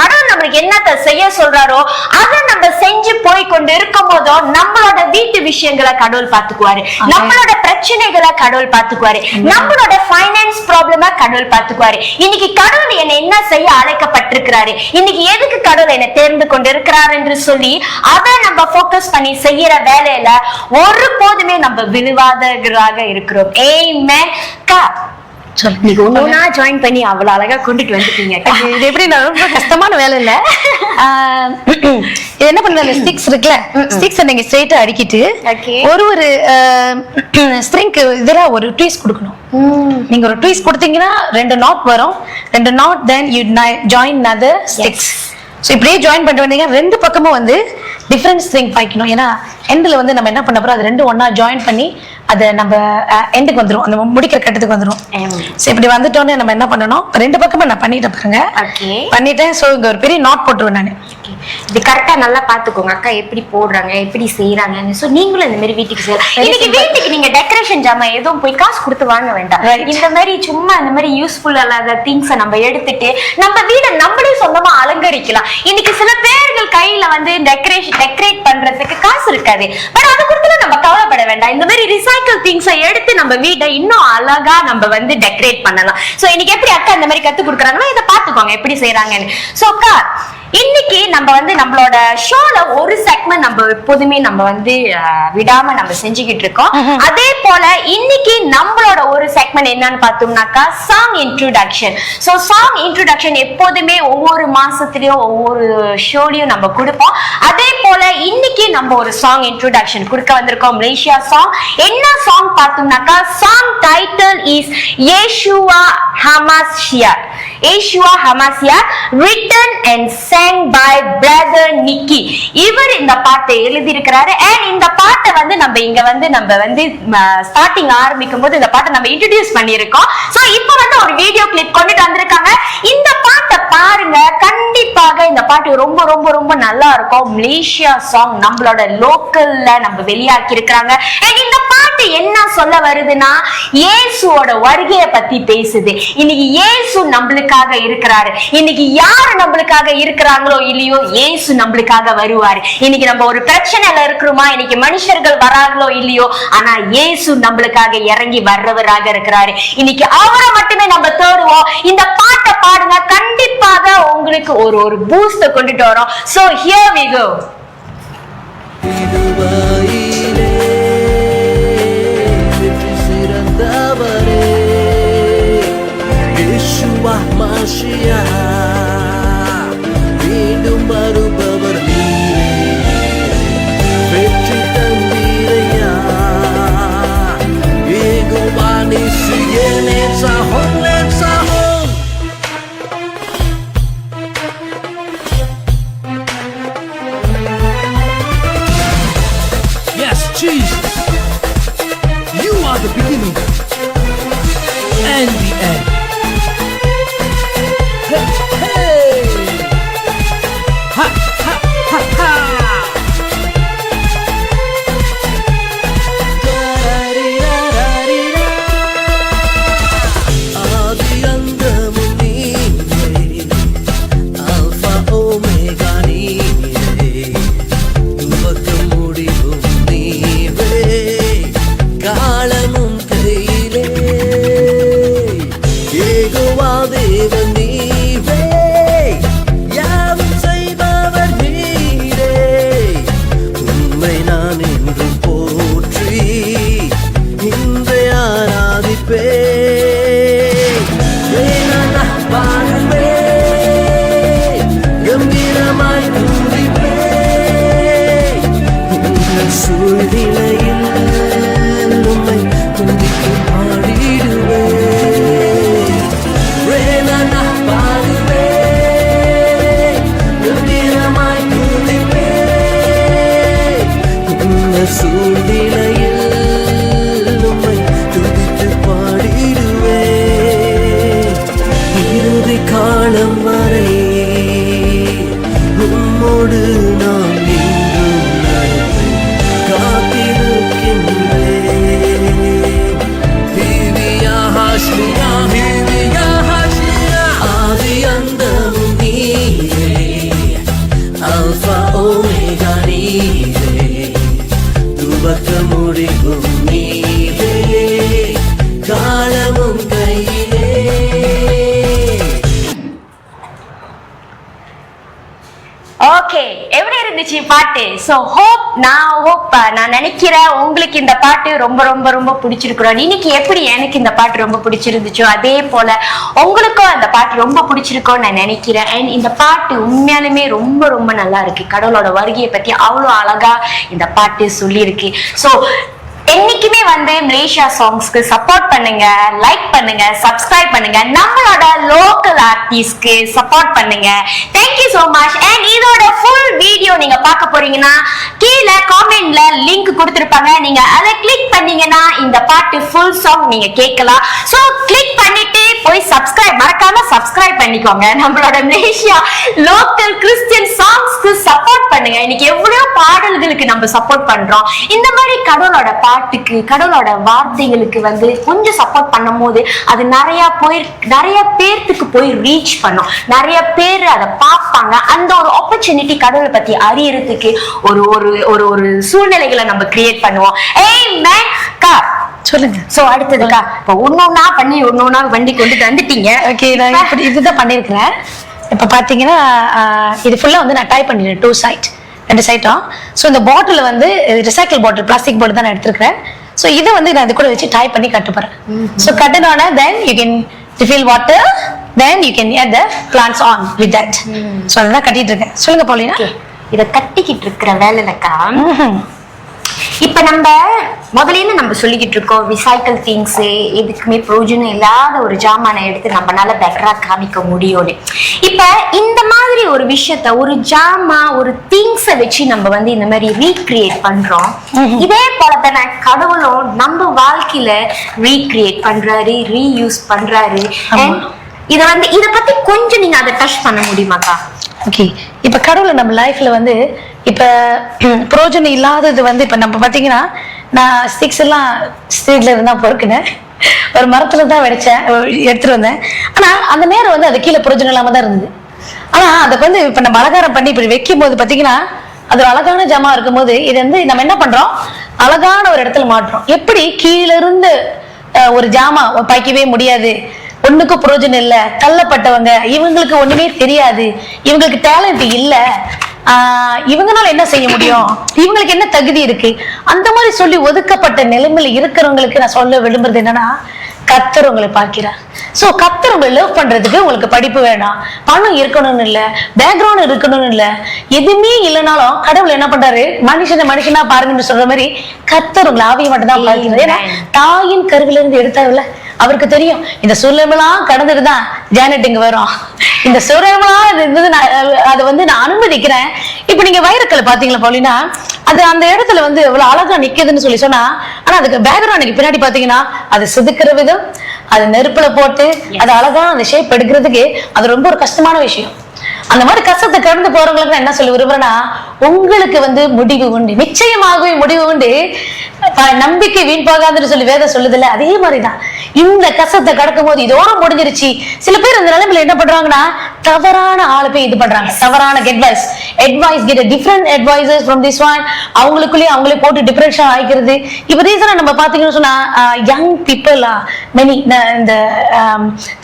கடவுள் நம்மளுக்கு என்னத்த செய்ய சொல்றாரோ அதை நம்ம செஞ்சு போய் கொண்டு இருக்கும் போதோ நம்மளோட வீட்டு விஷயங்களை கடவுள் பாத்துக்குவாரு, நம்மளோட பிரச்சனைகளை கடவுள் பாத்துக்குவாரு, நம்மளோட ஃபைனான்ஸ் ப்ராப்ளமா கடவுள் பாத்துக்குவாரு. இன்னைக்கு கடவுள் என்னை என்ன செய்ய அழைக்கப்பட்டிருக்கிறாரு, இன்னைக்கு எதுக்கு கடவுள் என்னை தேர்ந்து கொண்டு இருக்கிறார் என்று சொல்லி அதை நம்ம போக்கஸ் பண்ணி செய்யற வேலையில ஒருபோதுமே நம்ம விழுவாதவர்களாக இருக்கிறோம். ஆமென். நீங்க ஒண்ணா ஜாயின் பண்ணி அவ்வளவு அழகா கொண்டுட்டு வந்துட்டீங்க. இது எப்படி ரொம்ப கஷ்டமான வேலை இல்ல. இது என்ன பண்றது, ஸ்டிக்ஸ் இருக்குல்ல, ஸ்டிக்ஸ் நீங்க ஸ்ட்ரைட்டா அடிக்கிட்டு ஒரு ஸ்ட்ரிங்க்கு இதரா ஒரு ட்வீஸ் கொடுக்கணும். நீங்க ஒரு ட்வீஸ் கொடுத்தீங்கன்னா 2 நாட் வரும், 2 not then you join another sticks. So இப்படியே ஜாயின் பண்ணிட்டு வந்தீங்க 2 பக்கமும் வந்து டிஃபரன்ஸ் ஸ்ட்ரிங் பாய்க்கணும். ஏன்னா எண்டில் வந்து நம்ம என்ன பண்ண போறோம், அது 2 ஒன்னா ஜாயின் பண்ணி அதை நம்ம எண்டுக்கு வந்துடும், அந்த முடிக்கிற கட்டத்துக்கு வந்துடும். ஸோ இப்படி வந்துட்டோன்னு நம்ம என்ன பண்ணணும், 2 பக்கமும் நான் பண்ணிட்டேன் பாருங்க, பண்ணிட்டேன். ஸோ இங்க ஒரு பெரிய நாட் போட்டுருவேன் நான். இது கரெக்டா நல்லா பாத்துக்கோங்க அக்கா, எப்படி போடுறாங்க எப்படி செய்யறாங்கன்னு. சோ நீங்களும் இந்த மாதிரி வீட்டுக்கு செய்யலாம். இன்னைக்கு வீட்டுக்கு நீங்க டெக்கரேஷன் ஜாமான் எதுவும் போய் காசு கொடுத்து வாங்க வேண்டாம். இந்த மாதிரி சும்மா இந்த மாதிரி யூஸ்ஃபுல் இல்லாத திங்ஸை நம்ம எடுத்துட்டு நம்ம வீடை நம்மளே சொந்தமா அலங்கரிக்கலாம். இன்னைக்கு சில பேர்கள் கையில வந்து டெக்கரேட் பண்றதுக்கு காசு இருக்காது, பட் அது கொடுத்து நம்ம கவலைப்பட வேண்டாம். இந்த மாதிரி ரிசைக்கிள் திங்ஸை எடுத்து நம்ம வீட்டை இன்னும் அழகா நம்ம வந்து டெக்கரேட் பண்ணலாம். சோ இன்னைக்கு எப்படி அக்கா இந்த மாதிரி கத்து கொடுக்குறாங்களோ இதை பாத்துக்கோங்க எப்படி செய்யறாங்கன்னு. சோ அக்கா இன்னைக்கு நம்ம வந்து நம்மளோட ஷோல ஒரு செக்மெண்ட் நம்ம எப்போதுமே நம்ம வந்து விடாம நம்ம செஞ்சுக்கிட்டு இருக்கோம். அதே போல இன்னைக்கு நம்மளோட ஒரு செக்மெண்ட் என்னன்னு பார்த்தோம்னாக்கா song introduction. So song introduction எப்போதுமே ஒவ்வொரு மாசத்துலயும் ஒவ்வொரு ஷோலயும் நம்ம கொடுப்போம். அதே போல இன்னைக்கு நம்ம ஒரு சாங் இன்ட்ரோடக்ஷன் கொடுக்க வந்திருக்கோம், மலேசியா சாங். என்ன சாங் பார்த்தோம்னாக்கா song title is Yeshua Hamashiach. Yeshua Hamashiach written and sang by brother Nicky. இவர் இந்த பாட்டை எழுதி இருக்கிறாரு. and இந்த பாட்டை வந்து நம்ம இங்க வந்து ஸ்டார்டிங் ஆரம்பிக்கும் போது இந்த பாட்டை நம்ம இன்ட்ரோடியூஸ் பண்ணியிருக்கோம். சோ இப்போ வந்து ஒரு வீடியோ கிளிப் கொண்டுட்டு வந்திருக்காங்க. இந்த பாட்டை பாருங்க, கண்டிப்பாக இந்த பாட்டு ரொம்ப ரொம்ப ரொம்ப நல்லா இருக்கும். மலேசியா சாங் நம்மளோட லோக்கல்ல நம்ம வெளியாக்கி இருக்கிறாங்க. and இந்த பாட்டு என்ன சொல்ல வருதுன்னா இயேசுவோட வருகையை பத்தி பேசுது. இன்னைக்கு இயேசு நம்மளுக்காக இருக்கிறாரு. இன்னைக்கு யாரு நம்மளுக்காக இருக்கிறாங்களோ இல்லையோ இயேசு நம்மளுக்காக வருவாரு. இன்னைக்கு நம்ம ஒரு பிரச்சனையில இருக்கிறோமா, இன்னைக்கு மனுஷர்கள் வராங்களோ இல்லையோ, ஆனா இயேசு நம்மளுக்காக இறங்கி வர்றவராக இருக்கிறாரு. இன்னைக்கு அவரை மட்டுமே நம்ம தேடுவோம். இந்த பாட்டை பாடுங்க, கண்டிப்பாக உங்களுக்கு ஒரு பூஸ்ட் கொண்டுட்டு வரோம். So here we go. மீண்டும் வருபவர் வெற்றி தந்திரையா ஏகுவானி சியனே சாஹோன் சாஹோன். Yes, Jesus, you are the beginning and the end. Hey, ha ha ha ha. Adi andamu neere, alpha omega neere, uvakku mudivum neere, தீர்வும் நீரே காலமும் கையிலே. ஓகே, எப்படி இருந்துச்சு பாட்டு? சோ நான் நினைக்கிறேன் உங்களுக்கு இந்த பாட்டு ரொம்ப ரொம்ப ரொம்ப பிடிச்சிருக்கிறோம். இன்னைக்கு எப்படி எனக்கு இந்த பாட்டு ரொம்ப பிடிச்சிருந்துச்சோ அதே போல உங்களுக்கும் அந்த பாட்டு ரொம்ப பிடிச்சிருக்கோன்னு நான் நினைக்கிறேன். அண்ட் இந்த பாட்டு உண்மையாலுமே ரொம்ப ரொம்ப நல்லா இருக்கு. கடவுளோட வருகையை பத்தி அவ்வளோ அழகா இந்த பாட்டு சொல்லியிருக்கு. ஸோ என்னைக்குமே மலேசியா சாங்ஸ்க்கு சப்போர்ட் பண்ணுங்க, லைக் பண்ணுங்க, சப்ஸ்கிரைப் பண்ணுங்க, நம்மளோட லோக்கல் ஆர்டிஸ்ட்க்கு சப்போர்ட் பண்ணுங்க. Thank you so much. அண்ட் இதோட ஃபுல் வீடியோ நீங்க பார்க்க போறீங்கன்னா கீழே காமெண்ட்ல லிங்க் கொடுத்திருப்பாங்க. நீங்க அதை கிளிக் பண்ணீங்கன்னா இந்த பாட்டு ஃபுல் சாங் நீங்க கேட்கலாம். சோ கிளிக் பண்ணிட்டு போய் மறக்காம சப்ஸ்கிரைப் பண்ணிக்கோங்க. நம்மளோட மலேசியா லோக்கல் கிறிஸ்டியன் சாங்ஸ்க்கு சப்போர்ட் பண்ணுங்க. இன்னைக்கு எவ்வளவு பாடல்களுக்கு நம்ம சப்போர்ட் பண்றோம். இந்த மாதிரி கடவுளோட பாட்டுக்கு, கடவுளோட வார்த்தைகளுக்கு கொஞ்சம் சப்போர்ட் பண்ணும் போது அது நிறைய பேர்த்துக்கு போய் ரீச் பண்ணும். நிறைய பேர் அதை பார்ப்பாங்க. அந்த ஒரு ஆப்பர்ச்சுனிட்டி கடவுளை பத்தி அறியறதுக்கு ஒரு ஒரு ஒரு சூழ்நிலைகளை நம்ம கிரியேட் பண்ணுவோம். சொல்லுங்க. சோ அடுத்ததுக்கா இப்ப ஒன்னொன்னா வண்டி கொண்டு வந்துட்டீங்க. ஓகே, நான் இப்படி இதுதான் பண்ணிருக்கிறேன். இப்ப பாத்தீங்கன்னா இது ஃபுல்லா நான் டைப் பண்ணிடுறேன். 2 சைட்டும். ஸோ இந்த பாட்டில் ரிசைக்கிள் பாட்டில், பிளாஸ்டிக் பாட்டில் தான் நான் எடுத்துருக்கிறேன். ஸோ இதை நான் இது கூட வச்சு டைப் பண்ணி கட்ட போறேன். ஸோ கட்டினோன்னா then you can refill water, then you can add the plants on with that. So அதான் கட்டிட்டு இருக்கேன். சொல்லுங்க பாலினா. இதை கட்டிக்கிட்டு இருக்கிற வேலைலக்கா இப்ப முதல்ல சொல்லிக்கிட்டு இருக்கோம் ரிசைக்கிள் திங்ஸ் எதுக்குமே பிரயோஜனம் இல்லாத ஒரு ஜாமானை எடுத்து நம்மளால பெட்டரா காமிக்க முடியும். இப்ப இந்த மாதிரி ஒரு விஷயத்த, ஒரு ஜாமா, ஒரு திங்ஸை வச்சு நம்ம இந்த மாதிரி ரீக்ரியேட் பண்றோம். இதே போலதான கடவுளும் நம்ம வாழ்க்கையில ரீக்ரியேட் பண்றாரு, ரீயூஸ் பண்றாரு. இத பத்தி கொஞ்சம் நீங்க அதை டச் பண்ண முடியுமாக்கா? ஓகே, இப்ப கடவுளை நம்ம லைஃப்ல இப்ப பிரயோஜனம் இல்லாதது இப்ப நம்ம பாத்தீங்கன்னா, நான் ஸ்டிக்ஸ் எல்லாம் ஸ்ட்ரீட்ல இருந்தா பொறுக்குனேன். ஒரு மரத்துல தான் எடுத்துட்டு வந்தேன். ஆனா அந்த நேரம் அது கீழே பிரயோஜனம் இல்லாம தான் இருந்தது. ஆனா அதை இப்ப நம்ம அலங்காரம் பண்ணி இப்படி வைக்கும் போது பாத்தீங்கன்னா, அது ஒரு அழகான ஜாமா இருக்கும் போது இது நம்ம என்ன பண்றோம், அழகான ஒரு இடத்துல மாட்டுறோம். எப்படி கீழே இருந்து ஒரு ஜாமா பாய்க்கவே முடியாது, ஒண்ணுக்கும் பிரயோஜனம் இல்ல, தள்ளப்பட்டவங்க, இவங்களுக்கு ஒண்ணுமே தெரியாது, இவங்களுக்கு டேலண்ட் இல்ல, இவங்கனால என்ன செய்ய முடியும், இவங்களுக்கு என்ன தகுதி இருக்கு, அந்த மாதிரி சொல்லி ஒதுக்கப்பட்ட நிலைமையில இருக்கிறவங்களுக்கு நான் சொல்ல விரும்புறது என்னன்னா, கர்த்தர் உங்களை பார்க்கிறார். சோ கர்த்தர் உங்களை லவ் பண்றதுக்கு உங்களுக்கு படிப்பு வேணாம், பணம் இருக்கணும்னு இல்ல, பேக்ரவுண்ட் இருக்கணும்னு இல்ல, எதுவுமே இல்லைனாலும் கடவுள் என்ன பண்றாரு, மனுஷனா பாருங்கன்னு சொல்ற மாதிரி கர்த்தர் உங்களை ஆவியை மட்டும் தான் பார்க்கிறார். ஏன்னா தாயின் கருவில இருந்து எடுத்தாருல்ல, அவருக்கு தெரியும் இந்த சூழ்நிலாம் கடந்துட்டுதான் ஜானட் இங்க வரும். இந்த சூழ்நிலாம் அதை நான் அனுமதிக்கிறேன். இப்ப நீங்க வைரக்கலை பாத்தீங்களா பாலினா, அது அந்த இடத்துல இவ்வளவு அழகா நிக்குதுன்னு சொல்லி சொன்னா, ஆனா அதுக்கு பேக்ரவுண்ட் பின்னாடி பாத்தீங்கன்னா அது செதுக்கிற விதம், அது நெருப்புல போட்டு அது அழகான அந்த ஷேப் எடுக்கிறதுக்கு அது ரொம்ப ஒரு கஷ்டமான விஷயம். அந்த மாதிரி கஷ்டத்தை கடந்து போறவங்களுக்கு என்ன சொல்லி விரும்புறேன்னா, உங்களுக்கு முடிவு உண்டு, நிச்சயமாகவே முடிவு உண்டு, நம்பிக்கை வீண் போகாதுன்னு சொல்லி வேதம் சொல்லுதுல்ல, அதே மாதிரிதான் இந்த கஷ்டத்தை கடக்கும் போது இதோட முடிஞ்சிருச்சு. சில பேர் அந்த நிலைமையில என்ன பண்றாங்கன்னா, தவறான ஆளு போய் இது பண்றாங்க, தவறான advice get a different advices from this one, அவங்களுக்குள்ளேயே அவங்களே போட்டு டிப்ரெஷன் ஆயிக்கிறது. இப்ப ரீசனா நம்ம பாத்தீங்கன்னு சொன்னா யங் பீப்புள் மெனி இந்த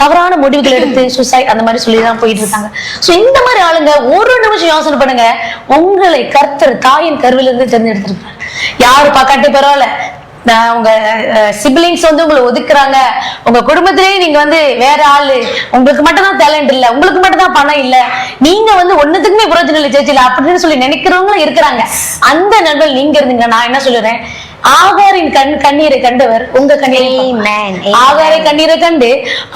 தவறான முடிவுகள் எடுத்து சூசைட் அந்த மாதிரி சொல்லிதான் போயிட்டு இருக்காங்க. சோ இந்த மாதிரி ஆளுங்க ஒரு நிமிஷம் யோசனை பண்ணுங்க, உங்களை கர்த்தர் தாயின் கருவில இருந்து தேர்ந்தெடுத்திருக்காங்க. யாரு பாக்காட்டி பரவாயில்ல, உங்க சிப்லிங்ஸ் உங்களை ஒதுக்குறாங்க, உங்க குடும்பத்திலேயே நீங்க வேற ஆளு, உங்களுக்கு மட்டும் தான் டேலண்ட் இல்ல, உங்களுக்கு மட்டும் தான் பணம் இல்ல, நீங்க ஒண்ணுத்துக்குமே பிரயோஜனம் இல்லை சேர்ச்சில அப்படின்னு சொல்லி நினைக்கிறவங்களும் இருக்கிறாங்க. அந்த நண்பர்கள் நீங்க இருந்தீங்க. நான் என்ன சொல்லுறேன், ஆகாரின் கண்ணீரை கண்டவர் உங்க கண்ணீரை, ஆகாரை கண்ணீரை கண்டு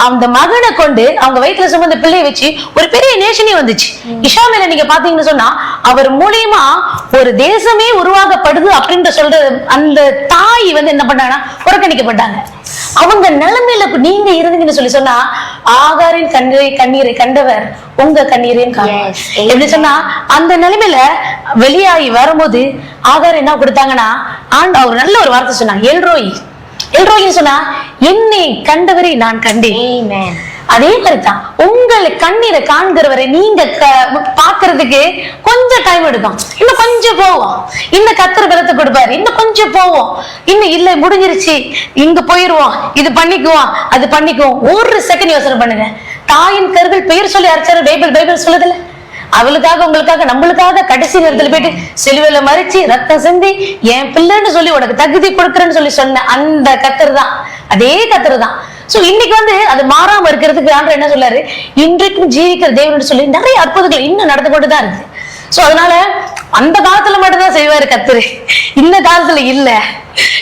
அந்த மகனை கொண்டு அவங்க வயிற்றுல சுமந்த பிள்ளையை வச்சு ஒரு பெரிய நேஷனே வந்துச்சு. இஷாமேல நீங்க பாத்தீங்கன்னு சொன்னா, அவர் மூலியமா ஒரு தேசமே உருவாக்கப்படுது அப்படின்ற சொல்ற அந்த தாய் என்ன பண்ணாங்கன்னா புறக்கணிக்கப்பட்டாங்க. அவங்க நிலைமையில நீங்க இருந்தீங்கன்னு சொல்லி சொன்னா, ஆகாரின் கண்ணீரை கண்டவர் உங்க கண்ணீரையும் எப்படி சொன்னா, அந்த நிலைமையில வெளியாகி வரும்போது ஆகார் என்ன கொடுத்தாங்கன்னா, அவர் நல்ல ஒரு வார்த்தை சொன்னாங்க, எல்ரோயின்னு சொன்னா, என்னை கண்டவரை நான் கண்டேன். அதே மாதிரிதான் உங்களை கண்ணீரை காண்கிறவரை நீங்க பாக்குறது கொடுக்கறதுக்கு கொஞ்சம் டைம் எடுக்கும், இன்னும் கொஞ்சம் போவோம், இந்த கத்தர் பலத்தை கொடுப்பாரு, இன்னும் கொஞ்சம் போவோம், இன்னும் இல்ல முடிஞ்சிருச்சு, இங்க போயிருவோம், இது பண்ணிக்குவோம், அது பண்ணிக்குவோம். ஒரு செகண்ட் யோசனை பண்ணுங்க, தாயின் கருவில் பெயர் சொல்லி அரைச்சாரு பைபிள் சொல்லுதுல, அவளுக்காக உங்களுக்காக நம்மளுக்காக கடைசி நேரத்துல போயிட்டு சிலுவையில மறிச்சு ரத்தம் சிந்தி என் பிள்ளைன்னு சொல்லி உனக்கு தகுதி கொடுக்குறேன்னு சொல்லி சொன்ன அந்த கத்தர் தான், அதே கத்தர் தான். சோ இன்னைக்கு வந்து அது மாறாம இருக்கிறதுக்கு ஆண்டவர் என்ன சொல்லாரு, இன்றைக்கும் ஜீவிக்கிற தேவன் சொல்லி நிறைய அற்புதங்கள் இன்னும் நடந்து கொண்டுதான் இருக்கு. சோ அதனால அந்த காலத்துல மட்டும்தான் செய்வாரு கத்தரு, இந்த காலத்துல இல்ல.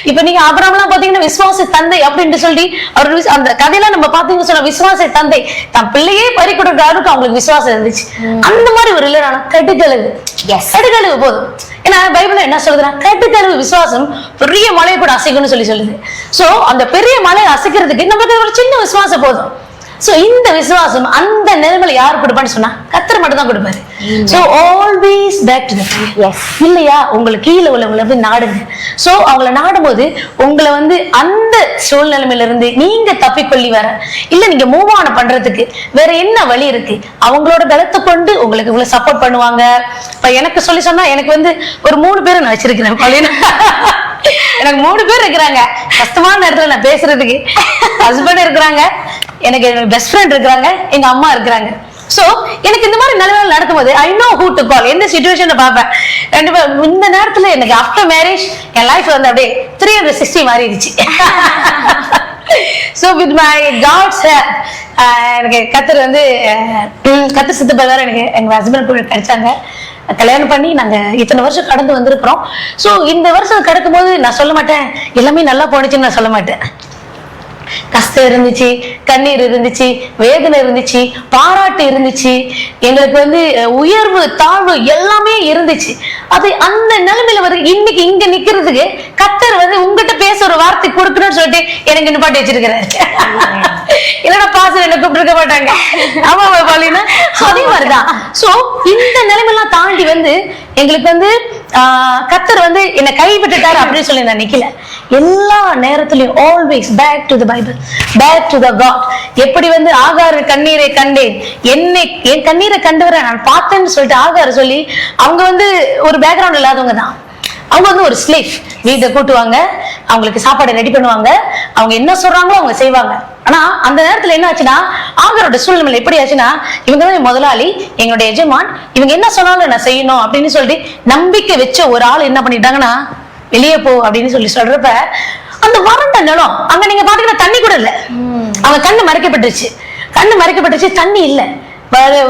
இப்ப நீங்க ஆபிரகாம்லாம் பாத்தீங்கன்னா விசுவாச தந்தை அப்படின்னு சொல்லி அவர் அந்த கதையில நம்ம பாத்தீங்கன்னா சொன்ன விசுவாச தந்தை தன் பிள்ளையே பறி கொடுக்குறாருக்கு அவங்களுக்கு விசுவாசம் இருந்துச்சு. அந்த மாதிரி ஒரு இல்லைனா கடுகளவு போதும். ஏன்னா பைபிள்ல என்ன சொல்லுதுன்னா கடுகளவு விசுவாசம் பெரிய மலையை கூட அசைக்கும்னு சொல்லுது. சோ அந்த பெரிய மலையை அசைக்கிறதுக்கு நமக்கு ஒரு சின்ன விசுவாசம் போதும். சோ இந்த விசுவாசம் அந்த நிலைமையில யாரு கொடுப்பான்னு சொன்னா கர்த்தர் மட்டும் தான் கொடுப்பாரு. So always back to the எஸ் இல்லையா, உங்களுக்கு கீழே உள்ளவங்களை வந்து நாடுங்க. சோ அவங்கள நாடும் போது உங்களை வந்து அந்த சூழ்நிலைமையில இருந்து நீங்க தப்பிக்கொள்ளி வர இல்ல, நீங்க மூவ் ஆன் பண்றதுக்கு வேற என்ன வழி இருக்கு, அவங்களோட பலத்தை கொண்டு உங்களுக்கு இவ்வளவு சப்போர்ட் பண்ணுவாங்க. இப்ப எனக்கு சொல்லி சொன்னா எனக்கு வந்து ஒரு 3 பேரை நான் வச்சிருக்கிறேன். எனக்கு 3 பேர் இருக்கிறாங்க. கஷ்டமான நேரத்துல நான் பேசுறதுக்கு ஹஸ்பண்ட் இருக்கிறாங்க, எனக்கு பெஸ்ட் ஃப்ரெண்ட் இருக்கிறாங்க, எங்க அம்மா இருக்கிறாங்க. சோ எனக்கு இந்த மாதிரி நிலைமைகள் நடக்கும்போது I know who to call, எந்த சிச்சுவேஷனை பார்ப்பேன். கண்டிப்பா இந்த நேரத்துல எனக்கு ஆஃப்டர் மேரேஜ் என் லைஃப் வந்து அப்படியே 360 மாறிடுச்சு. சோ வித் மை காட்ஸ் எனக்கு கத்தர் வந்து கத்தர் சித்தப்பா வேற எனக்கு எங்க ஹஸ்பண்ட் கூட கிடைச்சாங்க. கல்யாணம் பண்ணி நாங்க இத்தனை வருஷம் கடந்து வந்திருக்கிறோம். சோ இந்த வருஷம் கடக்கும் போது நான் சொல்ல மாட்டேன் எல்லாமே நல்லா போனுச்சுன்னு நான் சொல்ல மாட்டேன். கஷ்டம் இருந்துச்சு, கண்ணீர் இருந்துச்சு, வேதனை இருந்துச்சு, பாராட்டு இருந்துச்சு, எங்களுக்கு வந்து உயர்வு தாழ்வு எல்லாமே இருந்துச்சு. அது அந்த நிலைமையில வந்து இன்னைக்கு இங்க நிக்கிறதுக்கு கர்த்தர் வந்து உங்ககிட்ட பேச ஒரு வார்த்தை கொடுக்கணும்னு சொல்லிட்டு எனக்கு நிப்பாட்டி வச்சிருக்கிறாரு. இல்லைன்னா பாசம் என்ன கூப்பிட்டு இருக்க மாட்டாங்க. ஆமா பாலினா அதே மாதிரிதான். சோ இந்த நிலைமையெல்லாம் தாண்டி வந்து எங்களுக்கு வந்து கர்த்தர் வந்து என்னை கைவிட்டுட்டாரு அப்படின்னு சொல்லி நான் நிக்கல. எல்லா நேரத்திலையும் always back to the Bible, back to the God. எப்படி வந்து ஆகார் கண்ணீரை கண்டேன், என் கண்ணீரை கண்டவரை நான் பார்த்தேன்னு சொல்லிட்டு ஆகார் சொல்லி அவங்க வந்து ஒரு பேக்ரவுண்ட் இல்லாதவங்க தான். அவங்க வந்து ஒரு ஸ்லேவ், வீட்டை கூட்டுவாங்க, அவங்களுக்கு சாப்பாடு ரெடி பண்ணுவாங்க, அவங்க என்ன சொல்றாங்களோ அவங்க செய்வாங்க. ஆனா அந்த நேரத்துல என்ன ஆச்சுன்னா ஆகாரோட சூழ்நிலை எப்படி ஆச்சுன்னா இவங்க தான் முதலாளி, எங்களுடைய எஜமான், இவங்க என்ன சொன்னாலும் நான் செய்யணும் அப்படின்னு சொல்லிட்டு நம்பிக்கை வச்ச ஒரு ஆள் என்ன பண்ணிட்டாங்கன்னா வெளியே போ அப்படின்னு சொல்லி சொல்றப்ப அந்த வறண்ட நிலம் அங்க நீங்க பாத்தீங்கன்னா தண்ணி கூட இல்ல. அவங்க கண்ணு மறைக்கப்பட்டுச்சு, தண்ணி இல்ல.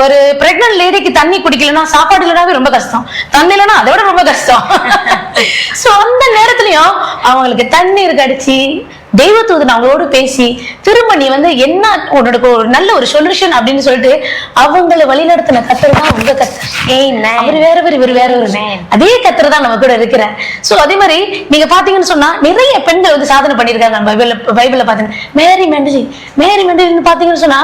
ஒரு பிரெக்னன்ட் லேடிக்கு தண்ணி குடிக்கலன்னா சாப்பாடு இல்லைனாவே ரொம்ப கஷ்டம், தண்ணி இல்லைன்னா அதை விட ரொம்ப கஷ்டம். சோ அந்த நேரத்துலயும் அவங்களுக்கு தண்ணீர் கிடைச்சி தெய்வத்தூதன் அவங்களோடு பேசி திரும்ப நீ வந்து என்ன உன்னோட ஒரு நல்ல ஒரு சொல்யூஷன் அப்படின்னு சொல்லிட்டு அவங்களை வழிநடத்தின கத்தர் தான் உங்க கத்தர். அவர் வேறவர், இவர் வேறவர், அதே கத்தர் தான் நம்ம கூட இருக்கிற. சோ அதே மாதிரி நீங்க பாத்தீங்கன்னு சொன்னா நிறைய பெண்கள் வந்து சாதனை பண்ணிருக்காங்க. பைபிள்ல பாத்தீங்கன்னா மேரி மெண்டலின்னு பாத்தீங்கன்னு சொன்னா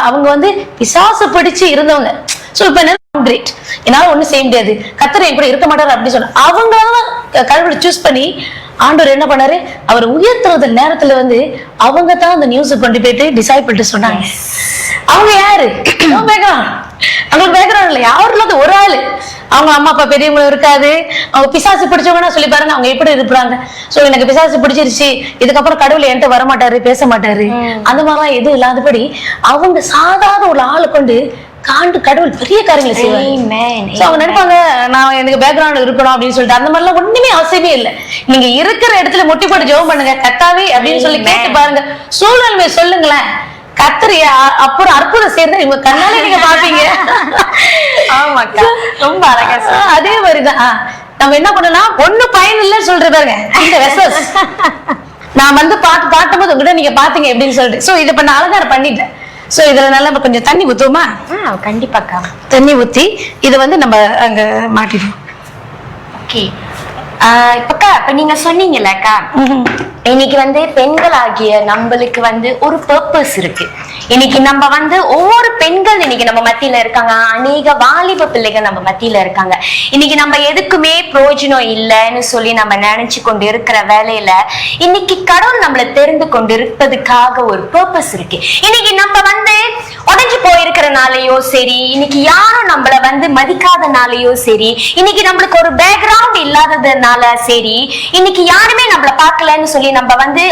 அவங்க வந்து பிசாசு பிடிச்சு இருந்தவங்க. சோ இப்ப கிரேட், என்னால ஒண்ணும் செய்ய முடியாது, கர்த்தர் என் கூட இருக்க மாட்டாரு அப்படின்னு சொன்னா அவங்களாம் கடவுளை சூஸ் பண்ணி ஆண்டவர் என்ன பண்ணாரு, அவர் உயர்த்துறது நேரத்துல வந்து அவங்க தான் அந்த நியூஸ் கொண்டு போயிட்டு டிசைபிள்ட்டு சொன்னாங்க. அவங்க யாரு, அவங்களுக்கு பேக்ரவுண்ட் இல்ல, யாரும் இல்லாத ஒரு ஆளு. அவங்க அம்மா அப்பா பெரியவங்களும் இருக்காது, அவங்க பிசாசு பிடிச்சவங்கன்னா சொல்லி பாருங்க அவங்க எப்படி இருப்பாங்க. சோ எனக்கு பிசாசு பிடிச்சிருச்சு, இதுக்கப்புறம் கடவுள் என்கிட்ட வரமாட்டாரு, பேச மாட்டாரு, அந்த மாதிரிலாம் எதுவும் இல்லாதபடி அவங்க சாதாரண ஒரு ஆளை கொண்டு கடவுள் பெரிய காரியங்களை செய்வாங்க. அவங்க நினைப்பாங்க நான் எனக்கு பேக்ரவுண்ட் இருக்கணும் அப்படின்னு சொல்லிட்டு அந்த மாதிரிலாம் ஒண்ணுமே அவசியமே இல்லை. நீங்க இருக்கிற இடத்துல முட்டி போட்டு ஜெபம் பண்ணுங்க, கர்த்தாவே அப்படின்னு சொல்லி கேட்டு பாருங்க, சூழ்நிலைமை சொல்லுங்களேன், கர்த்தர் அப்புறம் அற்புதம் செய்யறது இவங்க கண்ணாலே நீங்க பாப்பீங்க. ஆமாக்கா, ரொம்ப அழகா. அதே மாதிரிதான் நம்ம என்ன பண்ணலாம், ஒண்ணு பயன் இல்லைன்னு சொல்ற பாருங்க இந்த வெசஸ் நான் வந்து பாட்டும் போது உங்ககிட்ட நீங்க பாத்தீங்க எப்படின்னு சொல்லிட்டு. சோ இதை இப்ப நான் அலங்காரம் பண்ணிட்டேன். சோ இதுல நல்லா கொஞ்சம் தண்ணி ஊத்துவோமா? கண்டிப்பாக்கா, தண்ணி ஊத்தி இதை வந்து நம்ம அங்க மாட்டிடுவோம். ஓகே. இப்ப நீங்க சொன்னீங்கல்லக்கா, இன்னைக்கு வந்து பெண்கள் ஆகிய நம்மளுக்கு வந்து ஒரு பர்பஸ் இருக்கு. இன்னைக்கு நம்ம வந்து ஒவ்வொரு பெண்கள் இன்னைக்கு நம்ம மத்தியில இருக்காங்க, அநேக வாலிப பிள்ளைகள் நம்ம மத்தியில இருக்காங்க. இன்னைக்கு நம்ம எதுக்குமே பிரயோஜனம் இல்லைன்னு சொல்லி நம்ம நினைச்சு கொண்டு இருக்கிற வேலையில இன்னைக்கு கடவுள் நம்மளை தெரிந்து கொண்டு இருப்பதுக்காக ஒரு பர்பஸ் இருக்கு. இன்னைக்கு நம்ம வந்து உடைஞ்சு போயிருக்கிறனாலயோ சரி, இன்னைக்கு யாரும் நம்மள வந்து மதிக்காதனாலயோ சரி, இன்னைக்கு நம்மளுக்கு ஒரு பேக்ரவுண்ட் இல்லாததுனால சரி, இன்னைக்கு யாருமே நம்மள பார்க்கலன்னு சொல்லி நம்ம வந்து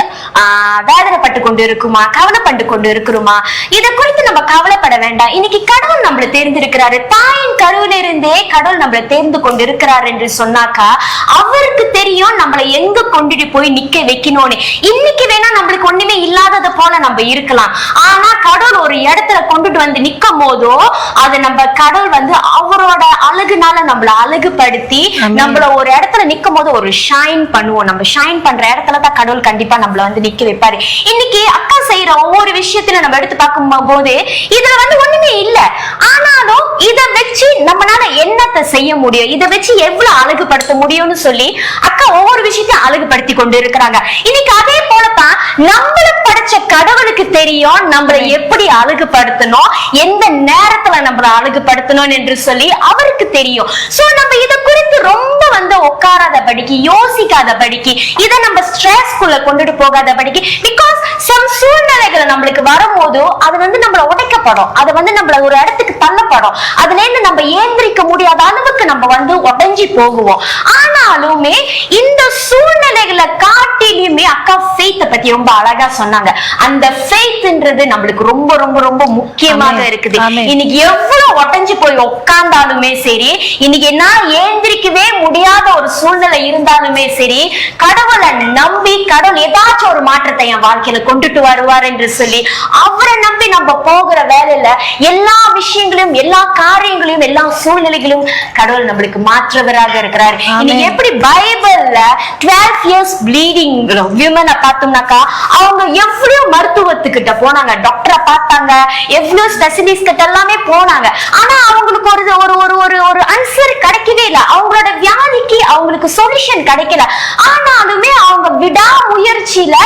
வேதனைப்பட்டு கொண்டு இருக்குமா, கவலைப்பட்டு கொண்டு இருக்கிறோமா, இதை குறித்து நம்ம கவலைப்பட வேண்டாம். இன்னைக்கு கடவுள் நம்மளை தேர்ந்தெடுக்கிறாரு. தாயின் கருவில இருந்தே கடவுள் நம்மளை தேர்ந்து கொண்டு இருக்கிறார் என்று சொன்னாக்கா அவருக்கு தெரியும் நம்மளை எங்க கொண்டுட்டு போய் நிக்க வைக்கணும்னு. இன்னைக்கு வேணா நம்மளுக்கு ஒண்ணுமே இல்லாதது போல நம்ம இருக்கலாம், ஆனா கடவுள் ஒரு இடத்துல கொண்டுட்டு வந்து நிக்கும் போதோ அது நம்ம கடவுள் வந்து அவரோட அழகுனால நம்மள அழகுபடுத்தி நம்மள ஒரு இடத்துல நிக்கும் போது ஒரு ஷைன் பண்ணுவோம். நம்ம ஷைன் பண்ற இடத்துலதான் கடவுள் கண்டிப்பா நம்மள வந்து நிக்க வைப்பாரு. இன்னைக்கு அக்கா செய்யற ஒவ்வொரு விஷயத்துல நம்ம எடுத்து பார்க்கும் போது இதுல வந்து ஒண்ணுமே இல்ல, ஆனாலும் இதை வச்சு நம்மளால என்னத்தை செய்ய முடியும், இதை வச்சு எவ்வளவு அழகுபடுத்த முடியும்னு சொல்லி அக்கா ஒவ்வொரு விஷயத்தையும் அழகுபடுத்தி கொண்டு இருக்கிறாங்க. இன்னைக்கு அதே போலதான் நம்மள படைச்ச கடவுளுக்கு தெரியும் நம்மளை எப்படி அழகுபடுத்தணும், எந்த நேரத்துல நம்மள அழகுபடுத்தணும் என்று சொல்லி அவருக்கு தெரியும். சோ நம்ம இதை குறித்து ரொம்ப வந்து உட்காராத படிக்கு, யோசிக்காத படிக்கு, இதை நம்ம ஸ்ட்ரெஸ்க்குள்ள கொண்டுட்டு போகாத படிக்கு. பிகாஸ் சம் சூழ்நிலைகளை நம்மளுக்கு வரும்போது அது வந்து நம்மள உடைக்கப்படும், அது வந்து நம்மள ஒரு இடத்துக்கு தள்ளப்படும், அதுல இருந்து நம்ம ஏந்திரிக்க முடியாத அளவுக்கு நம்ம வந்து உடைஞ்சி போகுவோம். ஆனாலுமே இந்த சூழ்நிலைகளை காட்டிலுமே அக்கா ஃபெய்த்தை பத்தி ரொம்ப அழகா சொன்னாங்க. அந்த ஃபெய்த்ன்றது நம்மளுக்கு ரொம்ப ரொம்ப ரொம்ப முக்கியமாக இருக்குது. இன்னைக்கு எவ்வளவு உடைஞ்சு போய் உட்கார்ந்தாலுமே சரி, இன்னைக்கு என்ன ஏந்திரிக்கவே முடியாத ஒரு சூழ்நிலை இருந்தாலுமே சரி, கடவுளை நம்பி கடவுள் ஏதாச்சும் ஒரு மாற்றத்தை என் வாழ்க்கையில கொண்டுட்டு வருவார் என்று சொல்லி அவரை நம்பி நம்ம போகிற வேலையில எல்லா விஷயங்களையும், எல்லா காரியங்களையும், எல்லா சூழ்நிலைகளையும் கடவுள் நம்மளுக்கு மாற்றவராக இருக்கிறார். இன்னைக்கு எப்படி பைபிள்ல 12 years bleeding women பார்த்தோம்னாக்கா அவங்க எவ்வளவு மருத்துவத்துக்கிட்ட போனாங்க, டாக்டரை பார்த்தாங்க, எவ்வளவு ஸ்பெஷலிஸ்ட் கிட்ட எல்லாமே போனாங்க, ஆனா அவங்களுக்கு ஒரு ஆன்சர் கிடைக்கவே இல்லை, அவங்களோட வியாதிக்கு அவங்களுக்கு சொல்யூஷன் கிடைக்கல. ஆனாலுமே அவங்க விடாமுயற்சியில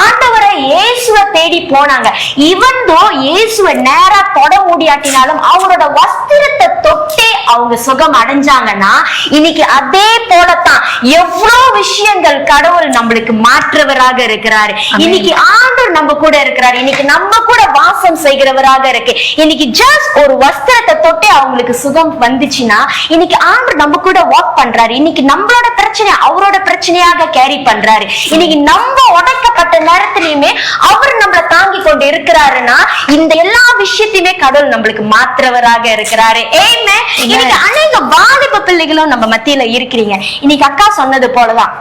ஆண்டவரை இயேசுவை தேடி போனாங்க. இவந்தோ இயேசுவை நேரா தொட முடியாட்டினாலும் அவரோட வஸ்திரத்தை தொட்டே அவங்க சுகம் அடைஞ்சாங்கன்னா இன்னைக்கு அதே போலத்தான் எவ்வளவு விஷயங்கள் கடவுள் நம்மளுக்கு மாற்றவராக இருக்கிறாரு. இன்னைக்கு ஆண்டவர் நம்ம கூட இருக்கிறாரு, இன்னைக்கு நம்ம கூட வாசம் செய்கிறவராக இருக்கு. இன்னைக்கு ஜஸ்ட் ஒரு வஸ்திரத்தை தொட்டே அவங்களுக்கு சுகம் வந்துச்சுன்னா இன்னைக்கு ஆண்டவர் நம்ம கூட வாக் பண்றாரு. இன்னைக்கு நம்மளோட பிரச்சனை அவரோட பிரச்சனையாக கேரி பண்றாரு. இன்னைக்கு நம்ம உடைக்கப்பட்ட நேரத்திலுமே அவர் நம்மளை தாங்கி கொண்டு இருக்கிறாருன்னா இந்த எல்லா விஷயத்தையுமே கடவுள் நம்மளுக்கு மாற்றவராக இருக்கிறாரு. ஆமென். இன்னைக்கு அநேக வாலிப பிள்ளைகளும் நம்ம மத்தியில இருக்கிறீங்க. இன்னைக்கு அக்கா சொன்னது போலதான்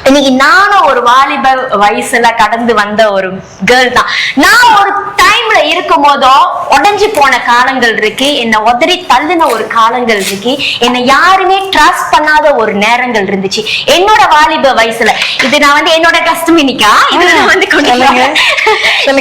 இன்னைக்கு நானும் ஒரு வாலிப வயசுல கடந்து வந்த ஒரு கேர்ள் தான். நான் ஒரு டைம்ல இருக்கும் போதோ உடைஞ்சு போன காலங்கள் இருக்கு, என்னை உதறி தள்ளின ஒரு காலங்கள் இருக்கு, என்னை யாருமே ட்ரஸ்ட் பண்ணாத ஒரு நேரங்கள் இருந்துச்சு என்னோட வாலிப வயசுல. இது நான் வந்து என்னோட கஷ்டமினிக்கா இதுல வந்து கொண்டு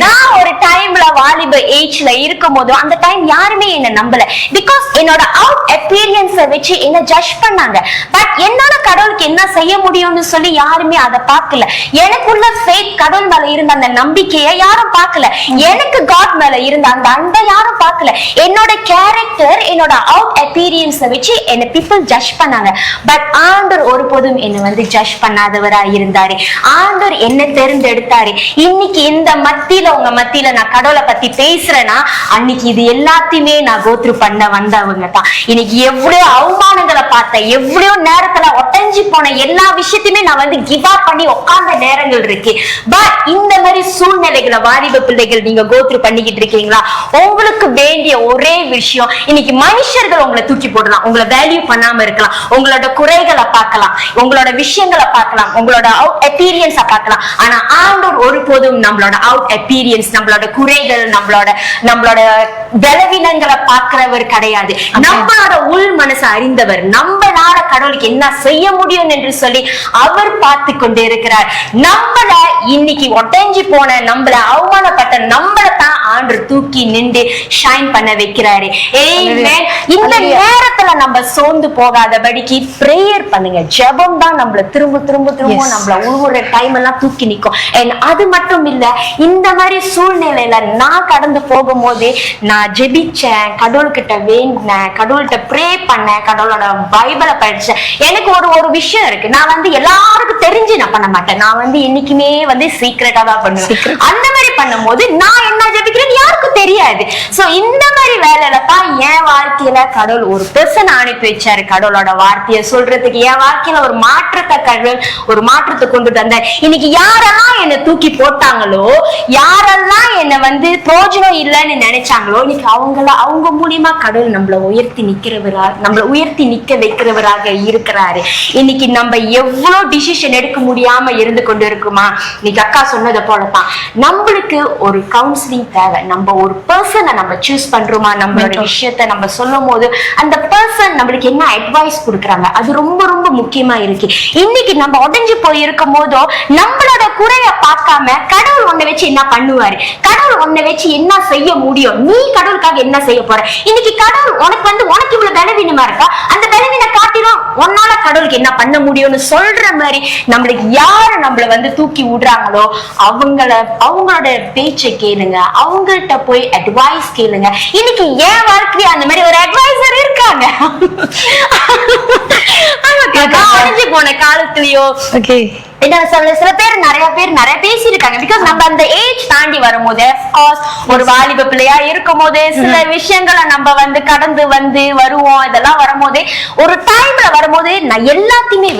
நான் ஒரு டைம்ல வாலிப ஏஜ்ல இருக்கும் போதோ அந்த டைம் யாருமே என்ன நம்பல. பிகாஸ் என்னோட அவுட் அப்பீரியன்ஸை வச்சு என்ன ஜட்ஜ் பண்ணாங்க. பட் என்னால கடவுளுக்கு என்ன செய்ய முடியும்னு சொல்லி யாருமே அதை பார்க்கல. எனக்குள்ள ஃபெய்த் கடவுள் மேல இருந்த அந்த நம்பிக்கையை யாரும் பார்க்கல. எனக்கு காட் மேல இருந்த அந்த அன்பை யாரும் பார்க்கல. என்னோட கேரக்டர், என்னோட அவுட் அப்பீரியன்ஸை வச்சு என்ன பீப்புள் ஜட்ஜ் பண்ணாங்க. பட் ஆண்டவர் ஒருபோதும் என்ன வந்து ஜட்ஜ் பண்ணாதவரா இருந்தாரு. ஆண்டவர் என்ன தேர்ந்தெடுத்தாரு. இன்னைக்கு இந்த மத்தியில உங்க மத்தியில நான் கடவுளை பத்தி பேசுறேன்னா அன்னைக்கு இது எல்லாத்தையுமே நான் கோத்ரு பண்ண வந்தவங்க தான். இன்னைக்கு எவ்வளவு அவமானங்களை பார்த்தேன், எவ்வளவு நேரத்துல ஒட்டஞ்சி போன எல்லா விஷயத்தையுமே நான் வந்து கிவ் அப் பண்ணி உட்கார்ந்த நேரங்கள் இருக்கு. பட் இந்த மாதிரி சூழ்நிலைகளை வாலிப பிள்ளைகள் நீங்க கோத்ரு பண்ணிக்கிட்டு இருக்கீங்களா? உங்களுக்கு வேண்டிய ஒரே விஷயம், இன்னைக்கு மனுஷர்கள் உங்களை தூக்கி போடலாம், உங்களை வேல்யூ பண்ணாம இருக்கலாம், உங்களோட குறைகளை பார்க்கலாம், உங்களோட விஷயங்களை பார்க்கலாம், உங்களோட அவுட் அப்பீரியன்ஸை பார்க்கலாம். ஆனா ஆண்டவர் ஒருபோதும் நம்மளோட அவுட் அப்பீரியன்ஸ், நம்மளோட குறைகள், நம்மளோட பலவீனங்களை பார்க்கிறவர் கிடையாது. நம்மளோட உள் மனசை அறிந்தவர், நம்மளால கடவுளுக்கு என்ன செய்ய முடியும் என்று சொல்லி அவர் பார்த்து கொண்டு இருக்கிறார். நம்மள இன்னைக்கு ஒட்டஞ்சி போன, நம்மள அவமானப்பட்ட நம்மள தான் ஆண்டவர் தூக்கி நின்று ஷைன் பண்ண வைக்கிறாரு. ஆமென். இந்த நேரத்துல விஷயங்கள்ல நம்ம சோர்ந்து போகாதபடிக்கு பிரேயர் பண்ணுங்க. ஜெபம் தான் நம்மள திரும்ப திரும்ப திரும்ப நம்மள ஒவ்வொரு டைம் எல்லாம் தூக்கி நிக்கும். அது மட்டும் இல்ல, இந்த மாதிரி சூழ்நிலையில நான் கடந்து போகும்போது நான் ஜெபிச்சேன், கடவுள்கிட்ட வேண்டினேன், கடவுள்கிட்ட ப்ரே பண்ணேன், கடவுளோட பைபிளை படிச்சேன். எனக்கு ஒரு விஷயம் இருக்கு, நான் வந்து எல்லாருக்கும் தெரிஞ்சு நான் பண்ண மாட்டேன். நான் வந்து என்னைக்குமே வந்து சீக்ரெட்டா தான் பண்ணுவேன். அந்த மாதிரி பண்ணும்போது நான் என்ன ஜெபிக்கிறேன்னு யாருக்கும் தெரியாது. சோ இந்த மாதிரி வேலையில தான் என் வாழ்க்கையில கடவுள் ஒரு பெர்சன் அனுப்பி வச்சாரு. கடவுளோட வார்த்தையை சொல்றதுக்கு என் வாழ்க்கையில ஒரு மாற்றத்தை ஒரு மாற்றத்தை கொண்டு வந்தார். இன்னைக்கு யாரெல்லாம் என்னை தூக்கி போட்டாங்களோ, யாரெல்லாம் என்னை வந்து பிரோஜனம் இல்லைன்னு நினைச்சாங்களோ, இன்னைக்கு அவங்க மூலியமா கடவுள் நம்மள உயர்த்தி நிக்க வைக்கிறவராக இருக்கிறாரு. இன்னைக்கு நம்ம எவ்வளவு டிசிஷன் எடுக்க முடியாம இருந்து கொண்டு இருக்குமா? இன்னைக்கு அக்கா சொன்னதை போலதான் நம்மளுக்கு ஒரு கவுன்சிலிங் தேவை. நம்ம ஒரு பர்சனை நம்ம சூஸ் பண்றோமா, நம்மளோட விஷயத்த நம்ம சொல்லும் போது அந்த பர்சன் நம்மளுக்கு என்ன அட்வைஸ் கொடுக்குறாங்க, அது ரொம்ப ரொம்ப முக்கியமா இருக்கு. இன்னைக்கு நம்ம உடஞ்சு போய் இருக்கும் போதோ நம்மளோட குறைய பார்க்காம கடவுள் உன்னை வச்சு என்ன பண்ணுவாரு, கடவுள் உன்னை வச்சு என்ன செய்ய முடியும், நீ கடவுளுக்காக என்ன செய்ய போற. இன்னைக்கு கடவுள் உனக்கு இவ்வளவு பலவீனமா இருக்கா, அந்த பலவீன காட்டிலும் உன்னால கடவுளுக்கு என்ன பண்ண முடியும்னு சொல்ற மாதிரி நம்மளுக்கு யாரு நம்மள வந்து தூக்கி விடுறாங்களோ அவங்களோட பேச்சை கேளுங்க, அவங்கள்ட்ட போய் அட்வைஸ் கேளுங்க. இன்னைக்கு என் வாழ்க்கையில அந்த மாதிரி ஒரு அட்வைசர் இருக்காங்க. அழிஞ்சு போன காலத்திலயோ சில பேர் நிறைய பேசியிருக்காங்க. பிகாஸ் நம்ம அந்த ஏஜ் தாண்டி வரும்போது ஒரு வாலிப பிள்ளையா இருக்கும் போது சில விஷயங்களை நம்ம வந்து கடந்து வந்து வருவோம். இதெல்லாம் வரும்போது ஒரு டைம்ல வரும்போது நான் எல்லாமே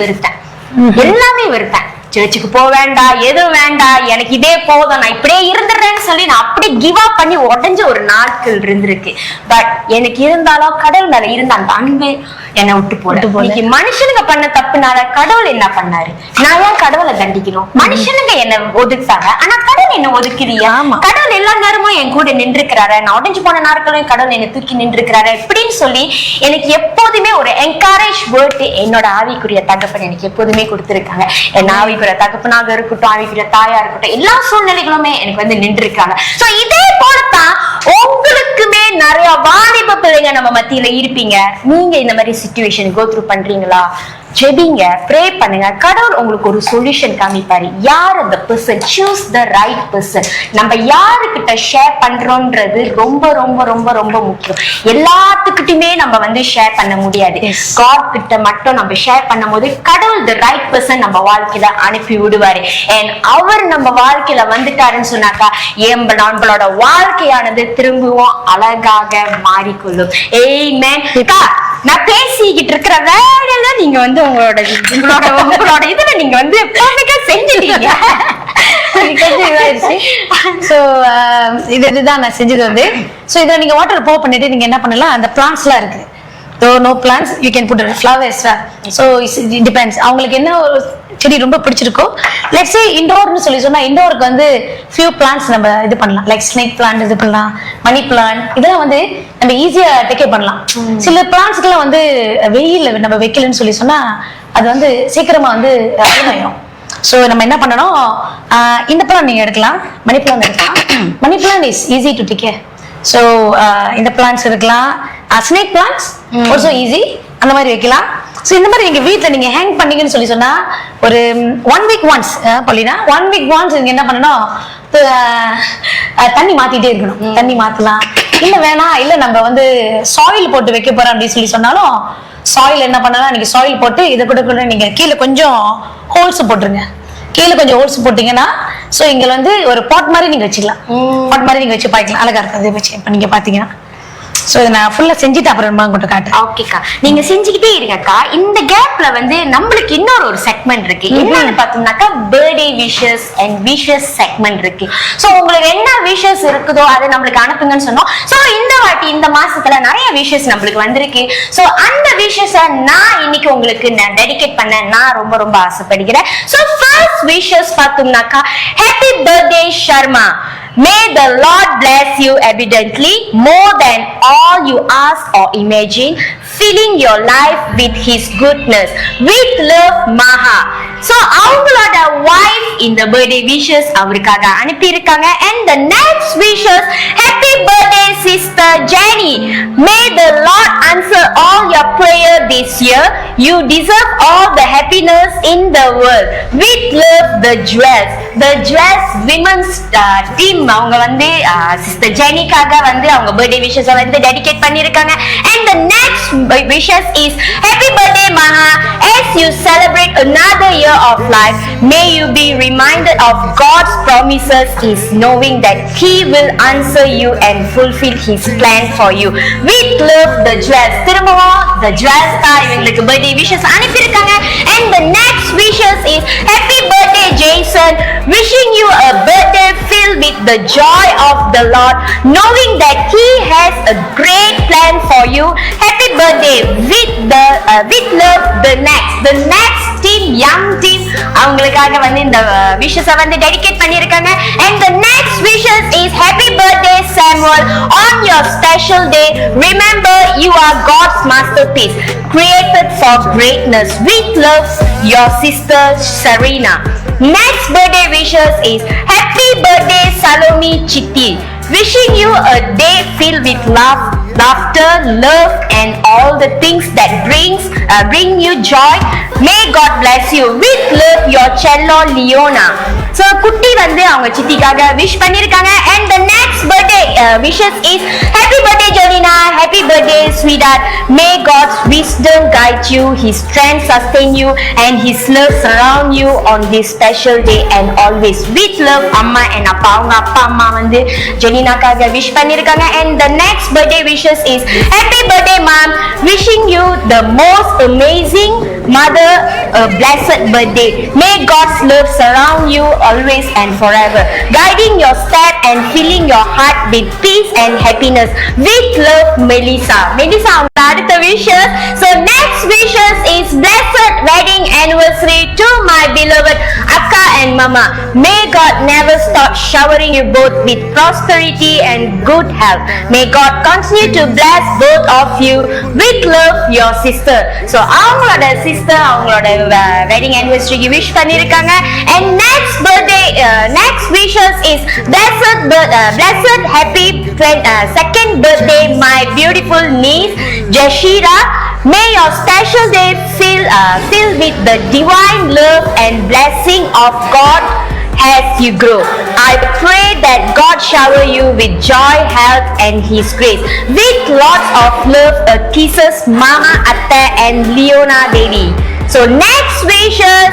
வெறுத்தேன். சர்ச்சுக்கு போக வேண்டாம், எதுவும் வேண்டாம், எனக்கு இதே போதும், நான் இப்படியே இருந்துடுறேன்னு சொல்லி நான் அப்படியே கிவ் அப் பண்ணி உடஞ்ச ஒரு நாட்கள் இருந்திருக்கு. பட் எனக்கு இருந்தாலும் கடவுள் மேல இருந்த அந்த அன்பு என்னை விட்டு போட்டு மனுஷனுங்க பண்ண தப்புனால கடவுள் என்ன பண்ணாரு? நான் ஏன் கடவுளை தண்டிக்கணும்? மனுஷனுங்க என்ன ஒதுக்குறாங்க, ஆனா கடவுள் என்ன ஒதுக்குறியா? கடவுள் எல்லா நேரமும் என் கூட நின்றுக்கிறாரு, நான் உடஞ்சு போன நாட்களும் கடவுள் என்னை தூக்கி நின்றுக்கிறாரு இப்படின்னு சொல்லி எனக்கு எப்போதுமே ஒரு என்கரேஜ் வேர்ட் என்னோட ஆவிக்குரிய தகப்பன் எனக்கு எப்போதுமே கொடுத்திருக்காங்க. என் ஆவிக்குரிய தகப்பனாக இருக்கட்டும், ஆவிக்குரிய தாயா இருக்கட்டும், எல்லா சூழ்நிலைகளுமே எனக்கு வந்து நின்று இருக்காங்க. சோ இதே போலத்தான் உங்களுக்குமே நிறைய வாலிப பிள்ளைங்க நம்ம மத்தியில இருப்பீங்க. நீங்க இந்த மாதிரி சிச்சுவேஷன் கோ த்ரூ பண்றீங்களா? ஜெபிங்க, ப்ரே பண்ணுங்க, கடவுள் உங்களுக்கு ஒரு சொல்யூஷன் காமிப்பாரு. யார் அந்த person? Choose the right person. நம்ம யாருக்கிட்ட ஷேர் பண்றோம்ன்றது ரொம்ப ரொம்ப ரொம்ப ரொம்ப முக்கியம். எல்லாத்துக்கிட்டுமே நம்ம வந்து ஷேர் பண்ண முடியாது. காட் கிட்ட மட்டும் நம்ம ஷேர் பண்ணும் போது கடவுள் த ரைட் பர்சன் நம்ம வாழ்க்கையில அனுப்பி விடுவாரு. அண்ட் அவர் நம்ம வாழ்க்கையில வந்துட்டாருன்னு சொன்னாக்கா நம்மளோட வாழ்க்கையானது திரும்பவும் அழகாக மாறிக்கொள்ளும். ஆமென். நான் பேசிக்கிட்டு இருக்கிற வேலையில நீங்க வந்து உங்களோட இதுல நீங்க வந்து பெர்ஃபெக்ட்டா செஞ்சிட்டீங்க. இதுதான் நான் செஞ்சது வந்து. சோ இதுல நீங்க வாட்டர் போ பண்ணிட்டு நீங்க என்ன பண்ணலாம், அந்த பிளான்ட்ஸ் எல்லாம் இருக்கு. No plants, you can put flowers. So it depends. அவங்களுக்கு என்ன ஒரு செடி ரொம்ப பிடிச்சிருக்கோ. லெட்ஸ் சே இன்டோர்னு சொல்லி சொன்னா இன்டோருக்கு வந்து few plants நம்ம இது பண்ணலாம். லைக் ஸ்னேக் பிளான்ட் இது பண்ணலாம், மணி பிளான்ட், இதெல்லாம் வந்து நம்ம ஈஸியா டேக் கேர் பண்ணலாம். சில பிளான்ட்ஸ்க்குலாம் வந்து வெயில்ல நம்ம வைக்கலன்னு சொல்லி சொன்னா அது வந்து சீக்கிரமா வந்து அழியும். ஸோ நம்ம என்ன பண்ணணும், இந்த பிளான் நீங்க எடுக்கலாம், மணி பிளான் எடுக்கலாம். Money plant is easy to take care. So இந்த பிளான்ஸ் இருக்கலாம், ஸ்னேக் பிளான்ஸ் ஆல்சோ ஈஸி, அந்த மாதிரி வைக்கலாம். ஸோ இந்த மாதிரி நீங்க வீட்டில் நீங்க ஹேங் பண்ணீங்கன்னு சொல்லி சொன்னா ஒரு 1 week once பள்ளினா 1 week once நீங்க என்ன பண்ணணும், தண்ணி மாத்திட்டே இருக்கணும். தண்ணி மாத்தலாம், இல்ல வேணாம், இல்ல நம்ம வந்து சாயில் போட்டு வைக்க போறோம் அப்படின்னு சொல்லி சொன்னாலும் சாயில் என்ன பண்ணலாம், நீங்க சாயில் போட்டு இதை கூட நீங்க கீழே கொஞ்சம் ஹோல்ஸ் போட்டுருங்க. கீழே கொஞ்சம் ஹோல்ஸ் போட்டீங்கன்னா சோ இங்க வந்து ஒரு பாட் மாதிரி நீங்க வச்சுக்கலாம். பாட் மாதிரி நீங்க வச்சு பாய்க்கலாம், அழகா இருக்கும். அதை வச்சு இப்ப நீங்க பாத்தீங்கன்னா சோ இதை நான் ஃபுல்லா செஞ்சுட்டு அப்புறமா கொண்டு காட்டுறேன். ஓகேக்கா, நீங்க செஞ்சுக்கிட்டே இருங்கக்கா. இந்த கேப்ல வந்து நம்மளுக்கு இன்னொரு செக்மெண்ட் இருக்கு. என்னன்னு பார்த்தோம்னாக்கா birthday wishes and wishes segment இருக்கு. சோ உங்களுக்கு என்ன விஷஸ் இருக்குதோ அதை நம்மளுக்கு அனுப்புங்கன்னு சொன்னோம். சோ இந்த வாட்டி இந்த மாசத்துல நிறைய விஷஸ் நம்மளுக்கு வந்திருக்கு. சோ அந்த விஷஸ நான் இன்னைக்கு உங்களுக்கு நான் டெடிகேட் பண்ண நான் ரொம்ப ரொம்ப ஆசைப்படுகிறேன். சோ ஃபர்ஸ்ட் விஷஸ் பார்த்தோம்னாக்கா happy birthday Sharma. May the Lord bless you abundantly, more than all you ask or imagine, filling your life with His goodness. With love, Maha. So, அவங்களோட wife in the birthday wishes அவருக்காக அனுப்பி இருக்காங்க. And the next wishes, happy birthday sister Jenny. May the Lord answer all your prayers is here. You deserve all the happiness in the world. With love, the Jewels. The Jewels women's team அவங்க வந்து sister ஜெனிக்காக வந்து அவங்க birthday wishes வந்து dedicate பண்ணிருக்காங்க. And the next wishes is happy birthday Maha. As you celebrate another year of life, may you be reminded of God's promises is knowing that He will answer you and fulfill His plan for you. With love, the Jewels. திரும்பவும் the Jewels தான் இவங்களுக்கு birthday wishes அனுப்பியிருக்காங்க. And the next wishes is happy birthday Jason. Wishing you a birthday filled with the joy of the Lord, knowing that He has a great plan for you. Happy birthday. With love, the next team, young team அவங்களுக்காக வந்து இந்த wishes வந்து dedicate பண்ணிருக்காங்க. And the next wishes is happy birthday Samuel. On your special day, remember you are God's masterpiece, created for greatness. With love, your sister Serena. Next birthday wishes is happy birthday Salome Chitti. Wishing you a day filled with laughter, love and all the things that bring you joy. May God bless you. With love, your cello Leona. So குட்டி வந்து அவங்க சித்திக்காக wish பண்ணிருக்காங்க. And the next birthday wishes is happy birthday Jolina, happy birthday sweetheart. May God's wisdom guide you, His strength sustain you and His love surround you on this special day and always. With love, அம்மா and அப்பா அவங்க அப்பா அம்மா வந்து ஜெனினாக்காக wish பண்ணிருக்காங்க. And the next birthday wishes is happy birthday mom, wishing you the most amazing mother a blessed birthday. May God's love surround you always and forever, guiding your step and filling your heart with peace and happiness. With love, Melissa அவங்க அடுத்த wishes. So next wishes is blessed wedding anniversary to my beloved Akka and Mama. May God never stop showering you both with prosperity and good health. May God continue to bless both of you. With love, your sister. So அவங்களோட sister அவங்களோட wedding anniversary wish பண்ணிருக்காங்க. And next wishes is blessed happy second birthday my beautiful niece Jashira. May your special day filled with the divine love and blessing of God as you grow. I pray that God shower you with joy, health and His grace. With lots of love, kisses Mama, Atta and Leona Devi. So next wishes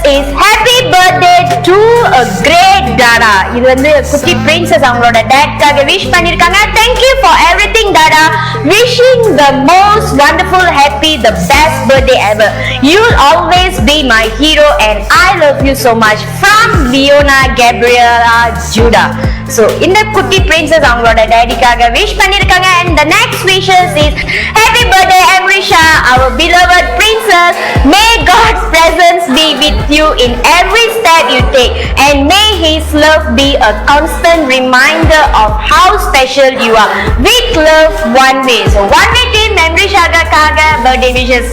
is happy birthday to a great Dada. இது வந்து குட்டி princess அவங்களோட டாட்காக wish பண்ணிருக்காங்க. Thank you for everything Dada. Wishing the most wonderful, happy, the best birthday ever. You'll always be my hero and I love you so much. From Leona Gabriela Judah. So இந்த குட்டி princess அவங்களோட டாடிக்காக wish பண்ணிருக்காங்க. And the next wishes is happy birthday Amrisha, our beloved princess. May God's presence be with you in every step you take and may His love be a constant reminder of how special you are. With love, One Way. So One Way team Amrisha-க்காக birthday wishes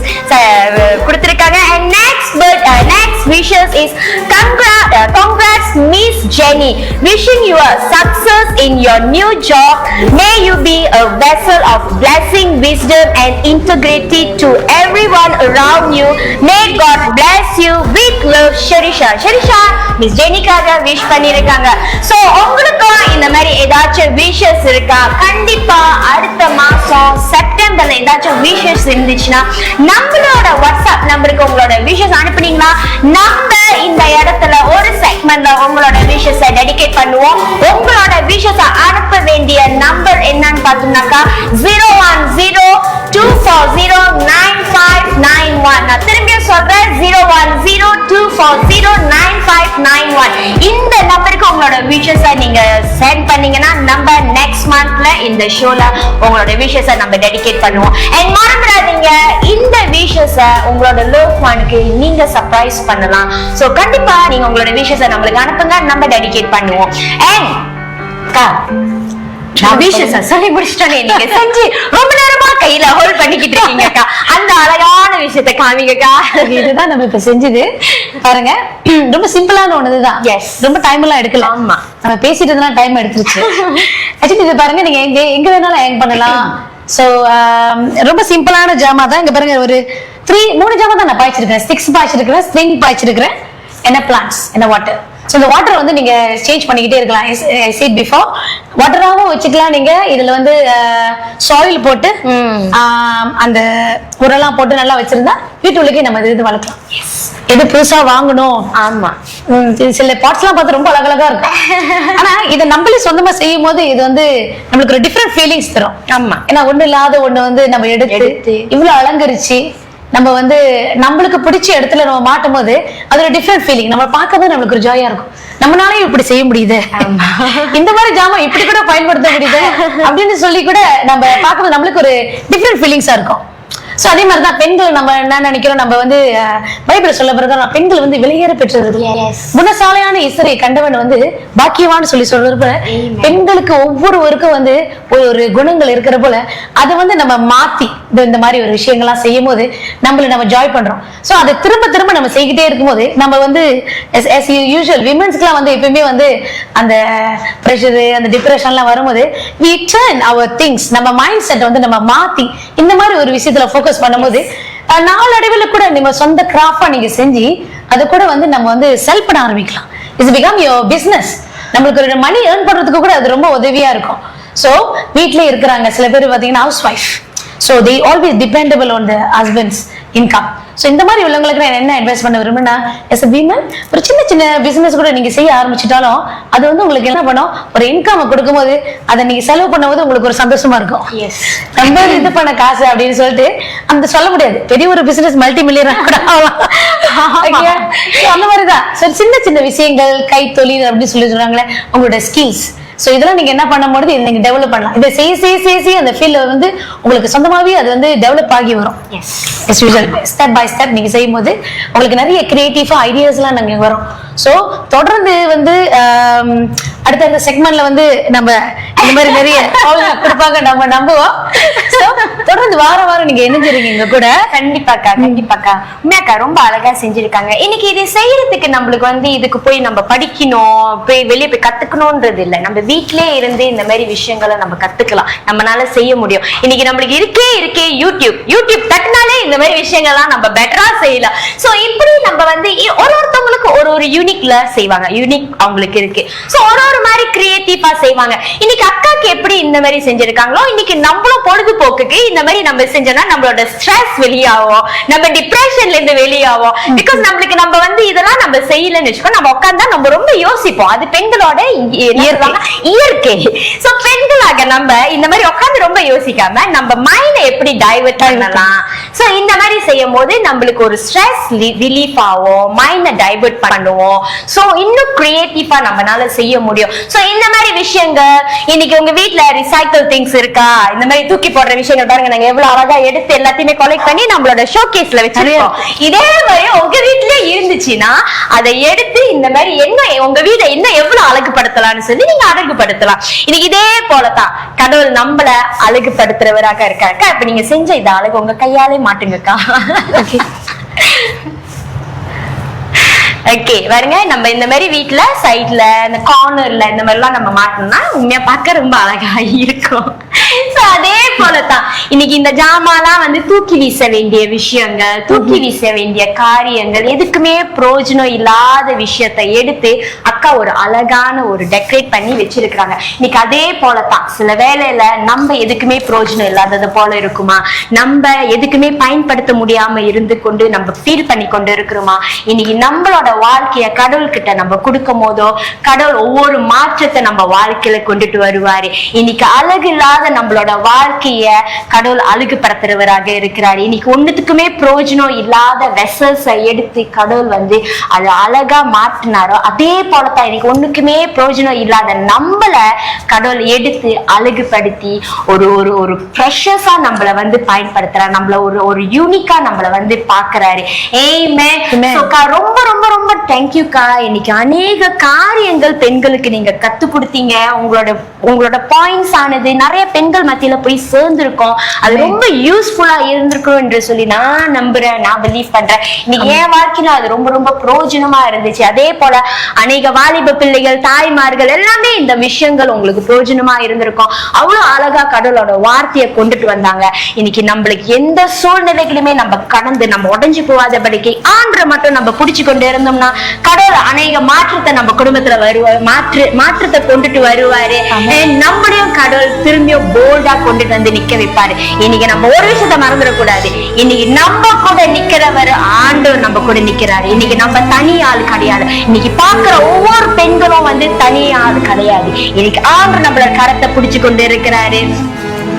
கொடுத்திருக்காங்க. And next wishes is congrats Miss Jenny. Wishing you a success in your new job. May you be a vessel of blessing, wisdom and integrity to everyone around you. May God bless you. With love, Sharisha Miss Jenny-க்காக wish பண்ணிருக்காங்க. So உங்களுக்கும் இந்த மாதிரி ஏதாச்சும் wishes இருக்கா? கண்டிப்பா அடுத்த மாசம் செப்டம்பர்ல ஏதாச்சும் wishes இருந்துச்சுன்னா நம்மளோட வாட்ஸ்அப் நம்பருக்கு உங்களோட wishes அனுப்புனீங்களா நம்ம இந்த இடத்துல ஒரு செக்மெண்ட்ல உங்களோட wishes டெடிகேட் பண்ணுவோம். உங்களோட wishes அனுப்ப வேண்டிய நம்பர் என்னன்னு பார்த்தோம்னாக்கா 01024095991. நான் திரும்பி சொல்றேன் 01024095991. இந்த நம்பருக்கு உங்களோட wishes நீங்க சென்ட் பண்ணீங்கன்னா நம்ம நெக்ஸ்ட் மந்த்ல இந்த ஷோல உங்களோட wishes நம்ம டெடிகேட் பண்ணுவோம். And மறந்துடாதீங்க இந்த wishes உங்களோட லவ் ஒன்க்கு நீங்க சர்ப்ரைஸ் பண்ணலாம். சோ கண்டிப்பா நீங்க உங்களோட wishes நம்மளுக்கு அனுப்புங்க, நம்ம டெடிகேட் பண்ணுவோம். And சொல்லி முடிச்சிட்டேனே, நீங்க செஞ்சு ரொம்ப நேரமா கையில ஹோல்ட் பண்ணிக்கிட்டு இருக்கீங்கக்கா. அந்த அழகான விஷயத்தை காமிங்கக்கா. இதுதான் நம்ம இப்ப செஞ்சது பாருங்க. ரொம்ப சிம்பிளான ஒண்ணுதான். ரொம்ப டைம் எல்லாம் எடுக்கலாம். ஆமா, நம்ம பேசிட்டு இருந்தா டைம் எடுத்துருச்சு. ஆக்சுவலி இது பாருங்க, நீங்க எங்க வேணாலும் ஹேங் பண்ணலாம். ஸோ ரொம்ப சிம்பிளான ஜாமா தான். இங்க பாருங்க, ஒரு 3 ஜாமா தான் நான் பாய்ச்சிருக்கேன். ஸ்டிக்ஸ் பாய்ச்சிருக்கிறேன், ஸ்ட்ரிங் பாய்ச்சிருக்கிறேன், என்ன பிளான்ட்ஸ், என்ன வாட்டர். ஸோ இந்த வாட்டர் வந்து நீங்க சேஞ்ச் பண்ணிக்கிட்டே இருக்கலாம். ஐ சேட் பிஃபோர், வாட்டராகவும் வச்சுக்கலாம். நீங்க இதுல வந்து சாயில் போட்டு அந்த உரெல்லாம் போட்டு நல்லா வச்சிருந்தா வீட்டுக்குள்ளே நம்ம இது வளர்க்கலாம். எது புதுசா வாங்கணும். ஆமா, சில பாட்ஸ் எல்லாம் பார்த்து ரொம்ப அழகழகா இருக்கும். ஆனா இதை நம்மளே சொந்தமா செய்யும் போது இது வந்து நம்மளுக்கு ஒரு டிஃப்ரெண்ட் ஃபீலிங்ஸ் தரும். ஆமா, ஏன்னா ஒண்ணு இல்லாத ஒண்ணு வந்து நம்ம எடுத்து இவ்வளவு அலங்கரிச்சு நம்ம வந்து நம்மளுக்கு பிடிச்ச இடத்துல நம்ம மாட்டும் போது அது ஒரு டிஃப்ரெண்ட் ஃபீலிங். நம்ம பார்க்கும்போது நம்மளுக்கு ஒரு ஜாயா இருக்கும். நம்மளாலே இப்படி செய்ய முடியுது, இந்த மாதிரி ஜாமான் இப்படி கூட பயன்படுத்த முடியுது அப்படின்னு சொல்லி கூட நம்ம பார்க்கும்போது நம்மளுக்கு ஒரு டிஃப்ரெண்ட் ஃபீலிங்ஸா இருக்கும். சோ அதே மாதிரிதான் பெண்கள் நம்ம என்ன நினைக்கிறோம், நம்ம வந்து பைபிள் சொல்ல பிரகாரம் பெண்கள் வந்து வெளியேற பெற்றது. குணசாலையான இஸ்ரே கண்டவன் வந்து பாக்கியவான்னு சொல்லி சொல்றப்ப பெண்களுக்கு ஒவ்வொருவருக்கும் வந்து ஒரு குணங்கள் இருக்கிற போல அதை வந்து நம்ம மாத்தி இந்த மாதிரி ஒரு விஷயங்கள்லாம் செய்யும் போது நம்மள நம்ம ஜாய் பண்றோம். சோ அதை திரும்ப திரும்ப நம்ம செய்கிட்டே இருக்கும்போது நம்ம வந்து யூசுவல் விமென்ஸ்க்குலாம் வந்து எப்பயுமே வந்து அந்த ப்ரெஷரு அந்த டிப்ரெஷன்லாம் வரும்போது we turn our things, நம்ம மைண்ட் செட் வந்து நம்ம மாத்தி இந்த மாதிரி ஒரு விஷயத்துல ஃபோக்கஸ் பண்ணும்போது நாளடைவில் கூட நம்ம சொந்த கிராஃப்டா நீங்க செஞ்சு அது கூட வந்து நம்ம வந்து செல் பண்ண ஆரம்பிக்கலாம். It's become your business. நம்மளுக்கு ஒரு மணி ஏர்ன் பண்றதுக்கு கூட அது ரொம்ப உதவியா இருக்கும். சோ வீட்லயே இருக்கிறாங்க சில பேர் பாத்தீங்கன்னா house wife. So they always dependable on the husband's income. So இந்த மாதிரி உள்ளவங்களுக்கு நான் என்ன அட்வைஸ் பண்ண விரும்புனா, as a woman ஒரு சின்ன சின்ன பிசினஸ் கூட நீங்க செய்ய ஆரம்பிச்சிட்டாலும் அது வந்து உங்களுக்கு என்ன பண்ணும், ஒரு இன்கம் கொடுக்கும்போது அதை நீங்க செலவு பண்ணும்போது உங்களுக்கு ஒரு சந்தோஷமா இருக்கும். நம்ம இது பண்ண காசு அப்படின்னு சொல்லிட்டு அந்த சொல்ல முடியாது, பெரிய ஒரு பிசினஸ் மல்டி மில்லியனர் கூட ஆகலாம். அந்த மாதிரிதான் சின்ன சின்ன விஷயங்கள், கைத்தொழில் அப்படின்னு சொல்லி சொல்றாங்களே, உங்களோட ஸ்கில்ஸ். சோ இதெல்லாம் நீங்க என்ன பண்ணும்போது நீங்க டெவலப் பண்ணலாம். இதை செய்ய அந்த ஃபீல்ட்ல வந்து உங்களுக்கு சொந்தமாவே அது வந்து டெவலப் ஆகி வரும். As usual step by step நீங்க செய்யும் போது உங்களுக்கு நிறைய கிரியேட்டிவா ஐடியாஸ் எல்லாம் நாங்க வரும். சோ தொடர்ந்து வந்து அடுத்த செக்மெண்ட்ல வந்து நம்ம இந்த மாதிரி நிறைய கொடுப்பாங்க, நம்ம நம்புவோம். தொடர்ந்து வாரம் நீங்க இணைஞ்சிருக்கீங்க கூட. கண்டிப்பாக்கா. உண்மையாக்கா ரொம்ப அழகா செஞ்சிருக்காங்க. இன்னைக்கு இதை செய்யறதுக்கு நம்மளுக்கு வந்து இதுக்கு போய் நம்ம படிக்கணும், போய் வெளியே போய் கத்துக்கணும்ன்றது இல்லை. நம்ம வீட்லயே இருந்து இந்த மாதிரி விஷயங்களை நம்ம கத்துக்கலாம், நம்மளால செய்ய முடியும். இன்னைக்கு நம்மளுக்கு இருக்கே யூடியூப் தட்டினாலே இந்த மாதிரி விஷயங்கள்லாம் நம்ம பெட்டரா செய்யலாம். சோ இப்படி நம்ம வந்து ஒருத்தவங்களுக்கு ஒரு யூனிக்ல செய்வாங்க, யூனிக் அவங்களுக்கு இருக்கு. சோ ஒரு மாதிரி கிரியேட்டிவா செய்வாங்க. இன்னைக்கு அக்காக்கு எப்படி இந்த மாதிரி செஞ்சிருக்காங்களோ, இன்னைக்கு நம்மளும் பொழுதுபோக்குக்கு இந்த மாதிரி நம்ம செஞ்சோம்னா நம்மளோட ஸ்ட்ரெஸ் வெளியாகும், நம்ம டிப்ரெஷன்ல இருந்து வெளியாகும். பிகாஸ் நம்மளுக்கு நம்ம வந்து இதெல்லாம் நம்ம செய்யலன்னு வச்சுக்கோ, நம்ம உட்கார்ந்தா நம்ம ரொம்ப யோசிப்போம். அது பெண்களோட இயற்கை. சோ பெண்களாக நம்ம இந்த மாதிரி உட்கார்ந்து ரொம்ப யோசிக்காம நம்ம மைண்ட எப்படி டைவர்ட் பண்ணலாம். சோ இந்த மாதிரி செய்யும் போது நம்மளுக்கு ஒரு ஸ்ட்ரெஸ் ரிலீஃப் ஆகும், மைண்ட டைவர்ட் பண்ணுவோம். சோ இன்னும் கிரியேட்டிவா நம்மளால செய்ய முடியும். சோ இந்த மாதிரி விஷயங்கள் இன்னைக்கு உங்க வீட்ல ரிசைக்கிள் திங்ஸ் இருக்கா, இந்த மாதிரி தூக்கி போடுற விஷயங்கள் பாருங்க, நாங்க எவ்வளவு அழகா எடுத்து எல்லாத்தையுமே கலெக்ட் பண்ணி நம்மளோட ஷோகேஸ்ல வச்சிருக்கோம். இதே மாதிரி உங்க வீட்லயே இருந்துச்சுன்னா அதை எடுத்து இந்த மாதிரி என்ன உங்க வீட இன்னும் எவ்வளவு அழகுபடுத்தலாம்னு சொல்லி நீங்க அழகுபடுத்தலாம். இன்னைக்கு இதே போலதான் கடவுள் நம்மள அழகுபடுத்துறவராக இருக்காருக்கா. இப்ப நீங்க செஞ்ச இந்த அழகு உங்க கையாலே மாட்டுங்கக்கா. ஓகே பாருங்க, நம்ம இந்த மாதிரி வீட்டுல சைட்ல இந்த கார்னர்ல இந்த மாதிரி எல்லாம் நம்ம மாட்டோம்னா உண்மையா பார்க்க ரொம்ப அழகா இருக்கும். அதே போலதான் இன்னைக்கு இந்த ஜாமான்லாம் வந்து தூக்கி வீச வேண்டிய விஷயங்கள், தூக்கி வீச வேண்டிய காரியங்கள், எதுக்குமே பிரயோஜனம் இல்லாத விஷயத்தை எடுத்து அக்கா ஒரு அழகான ஒரு டெக்கரேட் பண்ணி வச்சிருக்கிறாங்க. இன்னைக்கு அதே போலதான் சில வேலையில நம்ம எதுக்குமே பிரயோஜனம் இல்லாதது போல இருக்குமா, நம்ம எதுக்குமே பயன்படுத்த முடியாம இருந்து கொண்டு நம்ம ஃபீல் பண்ணி கொண்டு இருக்கிறோமா. இன்னைக்கு நம்மளோட வாழ்க்கைய கடவுள் கிட்ட நம்ம கொடுக்கும் போதோ கடவுள் ஒவ்வொரு மாற்றத்தை நம்ம வாழ்க்கையில கொண்டுட்டு வருவாரு. இன்னைக்கு அழகு இல்லாத நம்மளோட வாழ்க்கைய கடவுள் அழகுபடுத்துறவராக இருக்கிறாரு. இன்னைக்கு ஒண்ணுத்துக்குமே பிரயோஜனம் இல்லாத வெசல்ஸை எடுத்து கடவுள் வந்து அது அழகா மாற்றினாரோ அதே போலதான் இன்னைக்கு ஒண்ணுக்குமே பிரயோஜனம் இல்லாத நம்மள கடவுள் எடுத்து அழகுபடுத்தி ஒரு ஒரு ஒரு ப்ரெஷஸா நம்மள வந்து பயன்படுத்துறாரு, நம்மள ஒரு யூனிக்கா நம்மள வந்து பாக்குறாரு. ரொம்ப ரொம்ப ரொம்ப தேங்க்யூக்கா. இன்னைக்கு அநேக காரியங்கள் பெண்களுக்கு நீங்க கத்து கொடுத்தீங்க. உங்களோட பாயிண்ட்ஸ் ஆனது நிறைய பெண்கள் மத்தியில போய் உணர்ந்திருக்கோம். அது ரொம்ப யூஸ்ஃபுல்லா இருந்திருக்கும் என்று சொல்லி நான் நம்புறேன், நான் பிலீவ் பண்றேன். இன்னைக்கு என் வாழ்க்கையில அது ரொம்ப ரொம்ப பிரயோஜனமா இருந்துச்சு. அதே போல அநேக வாலிப பிள்ளைகள், தாய்மார்கள் எல்லாமே இந்த விஷயங்கள் உங்களுக்கு பிரயோஜனமா இருந்திருக்கும். அவ்வளவு அழகா கடவுளோட வார்த்தையை கொண்டுட்டு வந்தாங்க. இன்னைக்கு நம்மளுக்கு எந்த சூழ்நிலைகளுமே நம்ம கடந்து நம்ம உடைஞ்சு போகாதபடிக்கு ஆண்டரை மட்டும் நம்ம புடிச்சு கொண்டு இருந்தோம்னா கடவுள் அநேக மாற்றத்தை நம்ம குடும்பத்துல வருவார், மாற்றத்தை கொண்டுட்டு வருவாரு. நம்முடைய கடவுள் திரும்பியும் போல்டா கொண்டுட்டு வந்து நிக்க வைப்பாரு. இன்னைக்கு நம்ம ஒரு விஷயத்த மறந்துடக்கூடாது. இன்னைக்கு நம்ம கூட நிக்கிறவர் ஆண்டவர் நம்ம கூட நிக்கிறாரு. இன்னைக்கு நம்ம தனி ஆள் கிடையாது. இன்னைக்கு பாக்குற ஒவ்வொரு பெண்களும் வந்து தனி ஆள் கிடையாது. இன்னைக்கு ஆண்டவர் நம்மளோட கரத்தை பிடிச்சு கொண்டு இருக்கிறாரு.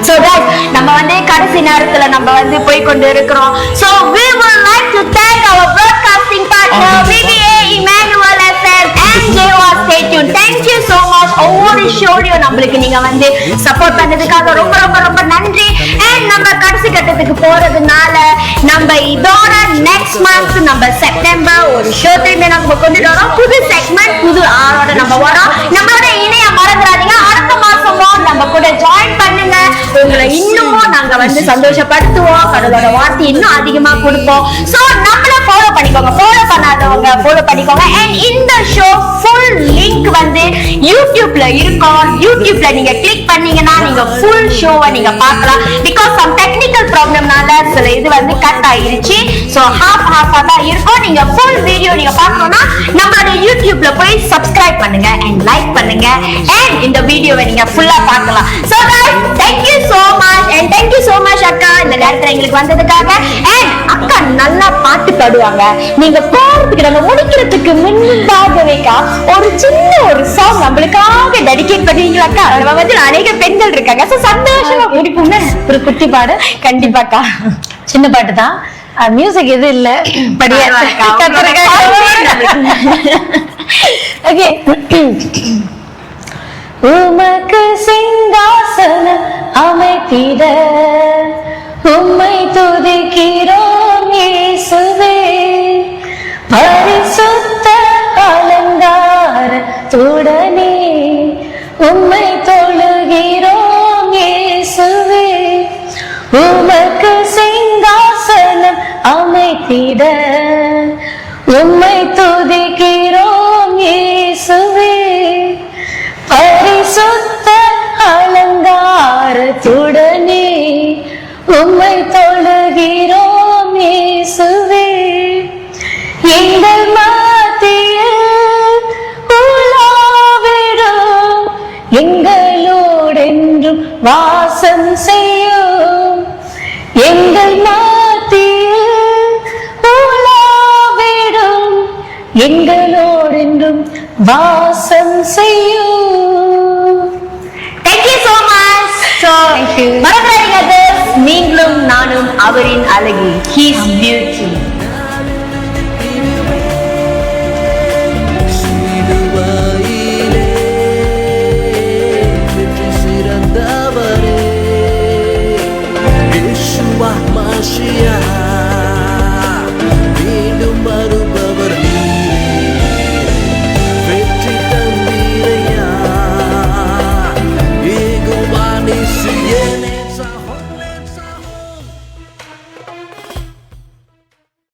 So guys, நம்ம வந்து கடைசி நேரத்துல நம்ம வந்து போய் கொண்டு இருக்கிறோம். So we would like to thank our broadcasting partner VBA Emmanuel FM and JOR Stay tuned. Thank you so much. ஒவ்வொரு ஷோலையும் நம்மளுக்கு நீங்க வந்து சப்போர்ட் பண்ணதுக்காக ரொம்ப ரொம்ப ரொம்ப நன்றி. And நம்ம கடைசி கட்டத்துக்கு போறதுனால நம்ம இதோட நெக்ஸ்ட் மந்த் நம்ம செப்டம்பர் ஒரு ஷோ திரும்பி நம்ம கொண்டுட்டு வரோம். புது செக்மெண்ட், புது ஆளோட நம்ம வரோம். நம்மளோட இணைய மறந்துடாதீங்க. அடுத்த மாசமும் நம்ம கூட ஜாயின் பண்ணுங்க. உங்களை இன்னமும் நாங்க வந்து சந்தோஷப்படுத்துவோம். கடவுளோட வார்த்தை இன்னும் அதிகமா கொடுப்போம். சோ நம்மள ஃபாலோ பண்ணிக்கோங்க. ஃபாலோ பண்ணாதவங்க ஃபாலோ பண்ணிக்கோங்க. அண்ட் இந்த ஷோ ஃபுல் லிங்க் வந்து யூடியூப்ல இருக்கும். யூடியூப்ல நீங்க கிளிக் பண்ணீங்கன்னா நீங்க ஃபுல் ஷோவை நீங்க பார்க்கலாம். பிகாஸ் சம் டெக்னிக்கல் ப்ராப்ளம்னால சில இது வந்து கட் ஆயிருச்சு. சோ ஹாஃபா தான் இருக்கும். நீங்க ஃபுல் வீடியோ நீங்க பார்க்கணும்னா நம்மளோட யூடியூப்ல போய் சப்ஸ்கிரைப் பண்ணுங்க அண்ட் லைக் பண்ணுங்க. அண்ட் இந்த வீடியோவை நீங்க ஃபுல்லா பார்க்கலாம். So guys, thank you so much and thank you so much அக்கா இந்த நேரத்துல எங்களுக்கு வந்ததுக்காக. அண்ட் அக்கா நல்லா பாட்டு பாடுவாங்க. நீங்க போறதுக்கு நம்ம முடிக்கிறதுக்கு முன்பாகவேக்கா ஒரு சின்ன ஒரு சாங் நம்மளுக்காக டெடிகேட் பண்ணுவீங்களா அக்கா? நம்ம வந்து அநேக பெண்கள் இருக்காங்க. சோ சந்தோஷமா முடிப்போம்னு ஒரு குட்டி பாடு. கண்டிப்பாக்கா, சின்ன பாட்டு தான், மியூசிக் எது இல்ல. ஓகே. உமக்கு சிங்காசனம் அமைத்திட உம்மை துதிக்கிறோம் இயேசுவே. பரிசுத்த அலங்காரத்துடனே உம்மை தொழுகிறோம் இயேசுவே. உமக்கு சிங்காசனம் அமைத்திட உம்மை துதிக்கிறோம் இயேசுவே. பரிசுத்த அலங்காரத்துடனே உம்மை தொழுகிறோம் இயேசுவே. எங்கள் மத்தியில் உலாவிடும், எங்களோடென்றும் வாசம் செய்யும். எங்கள் மத்தியில் உலாவிடும், எங்களோடென்றும் வாசம் செய்யும். Thank you so much. So மறந்துடாதீங்க, நீங்களும் நானும் அவரின் அழகு. He is beauty.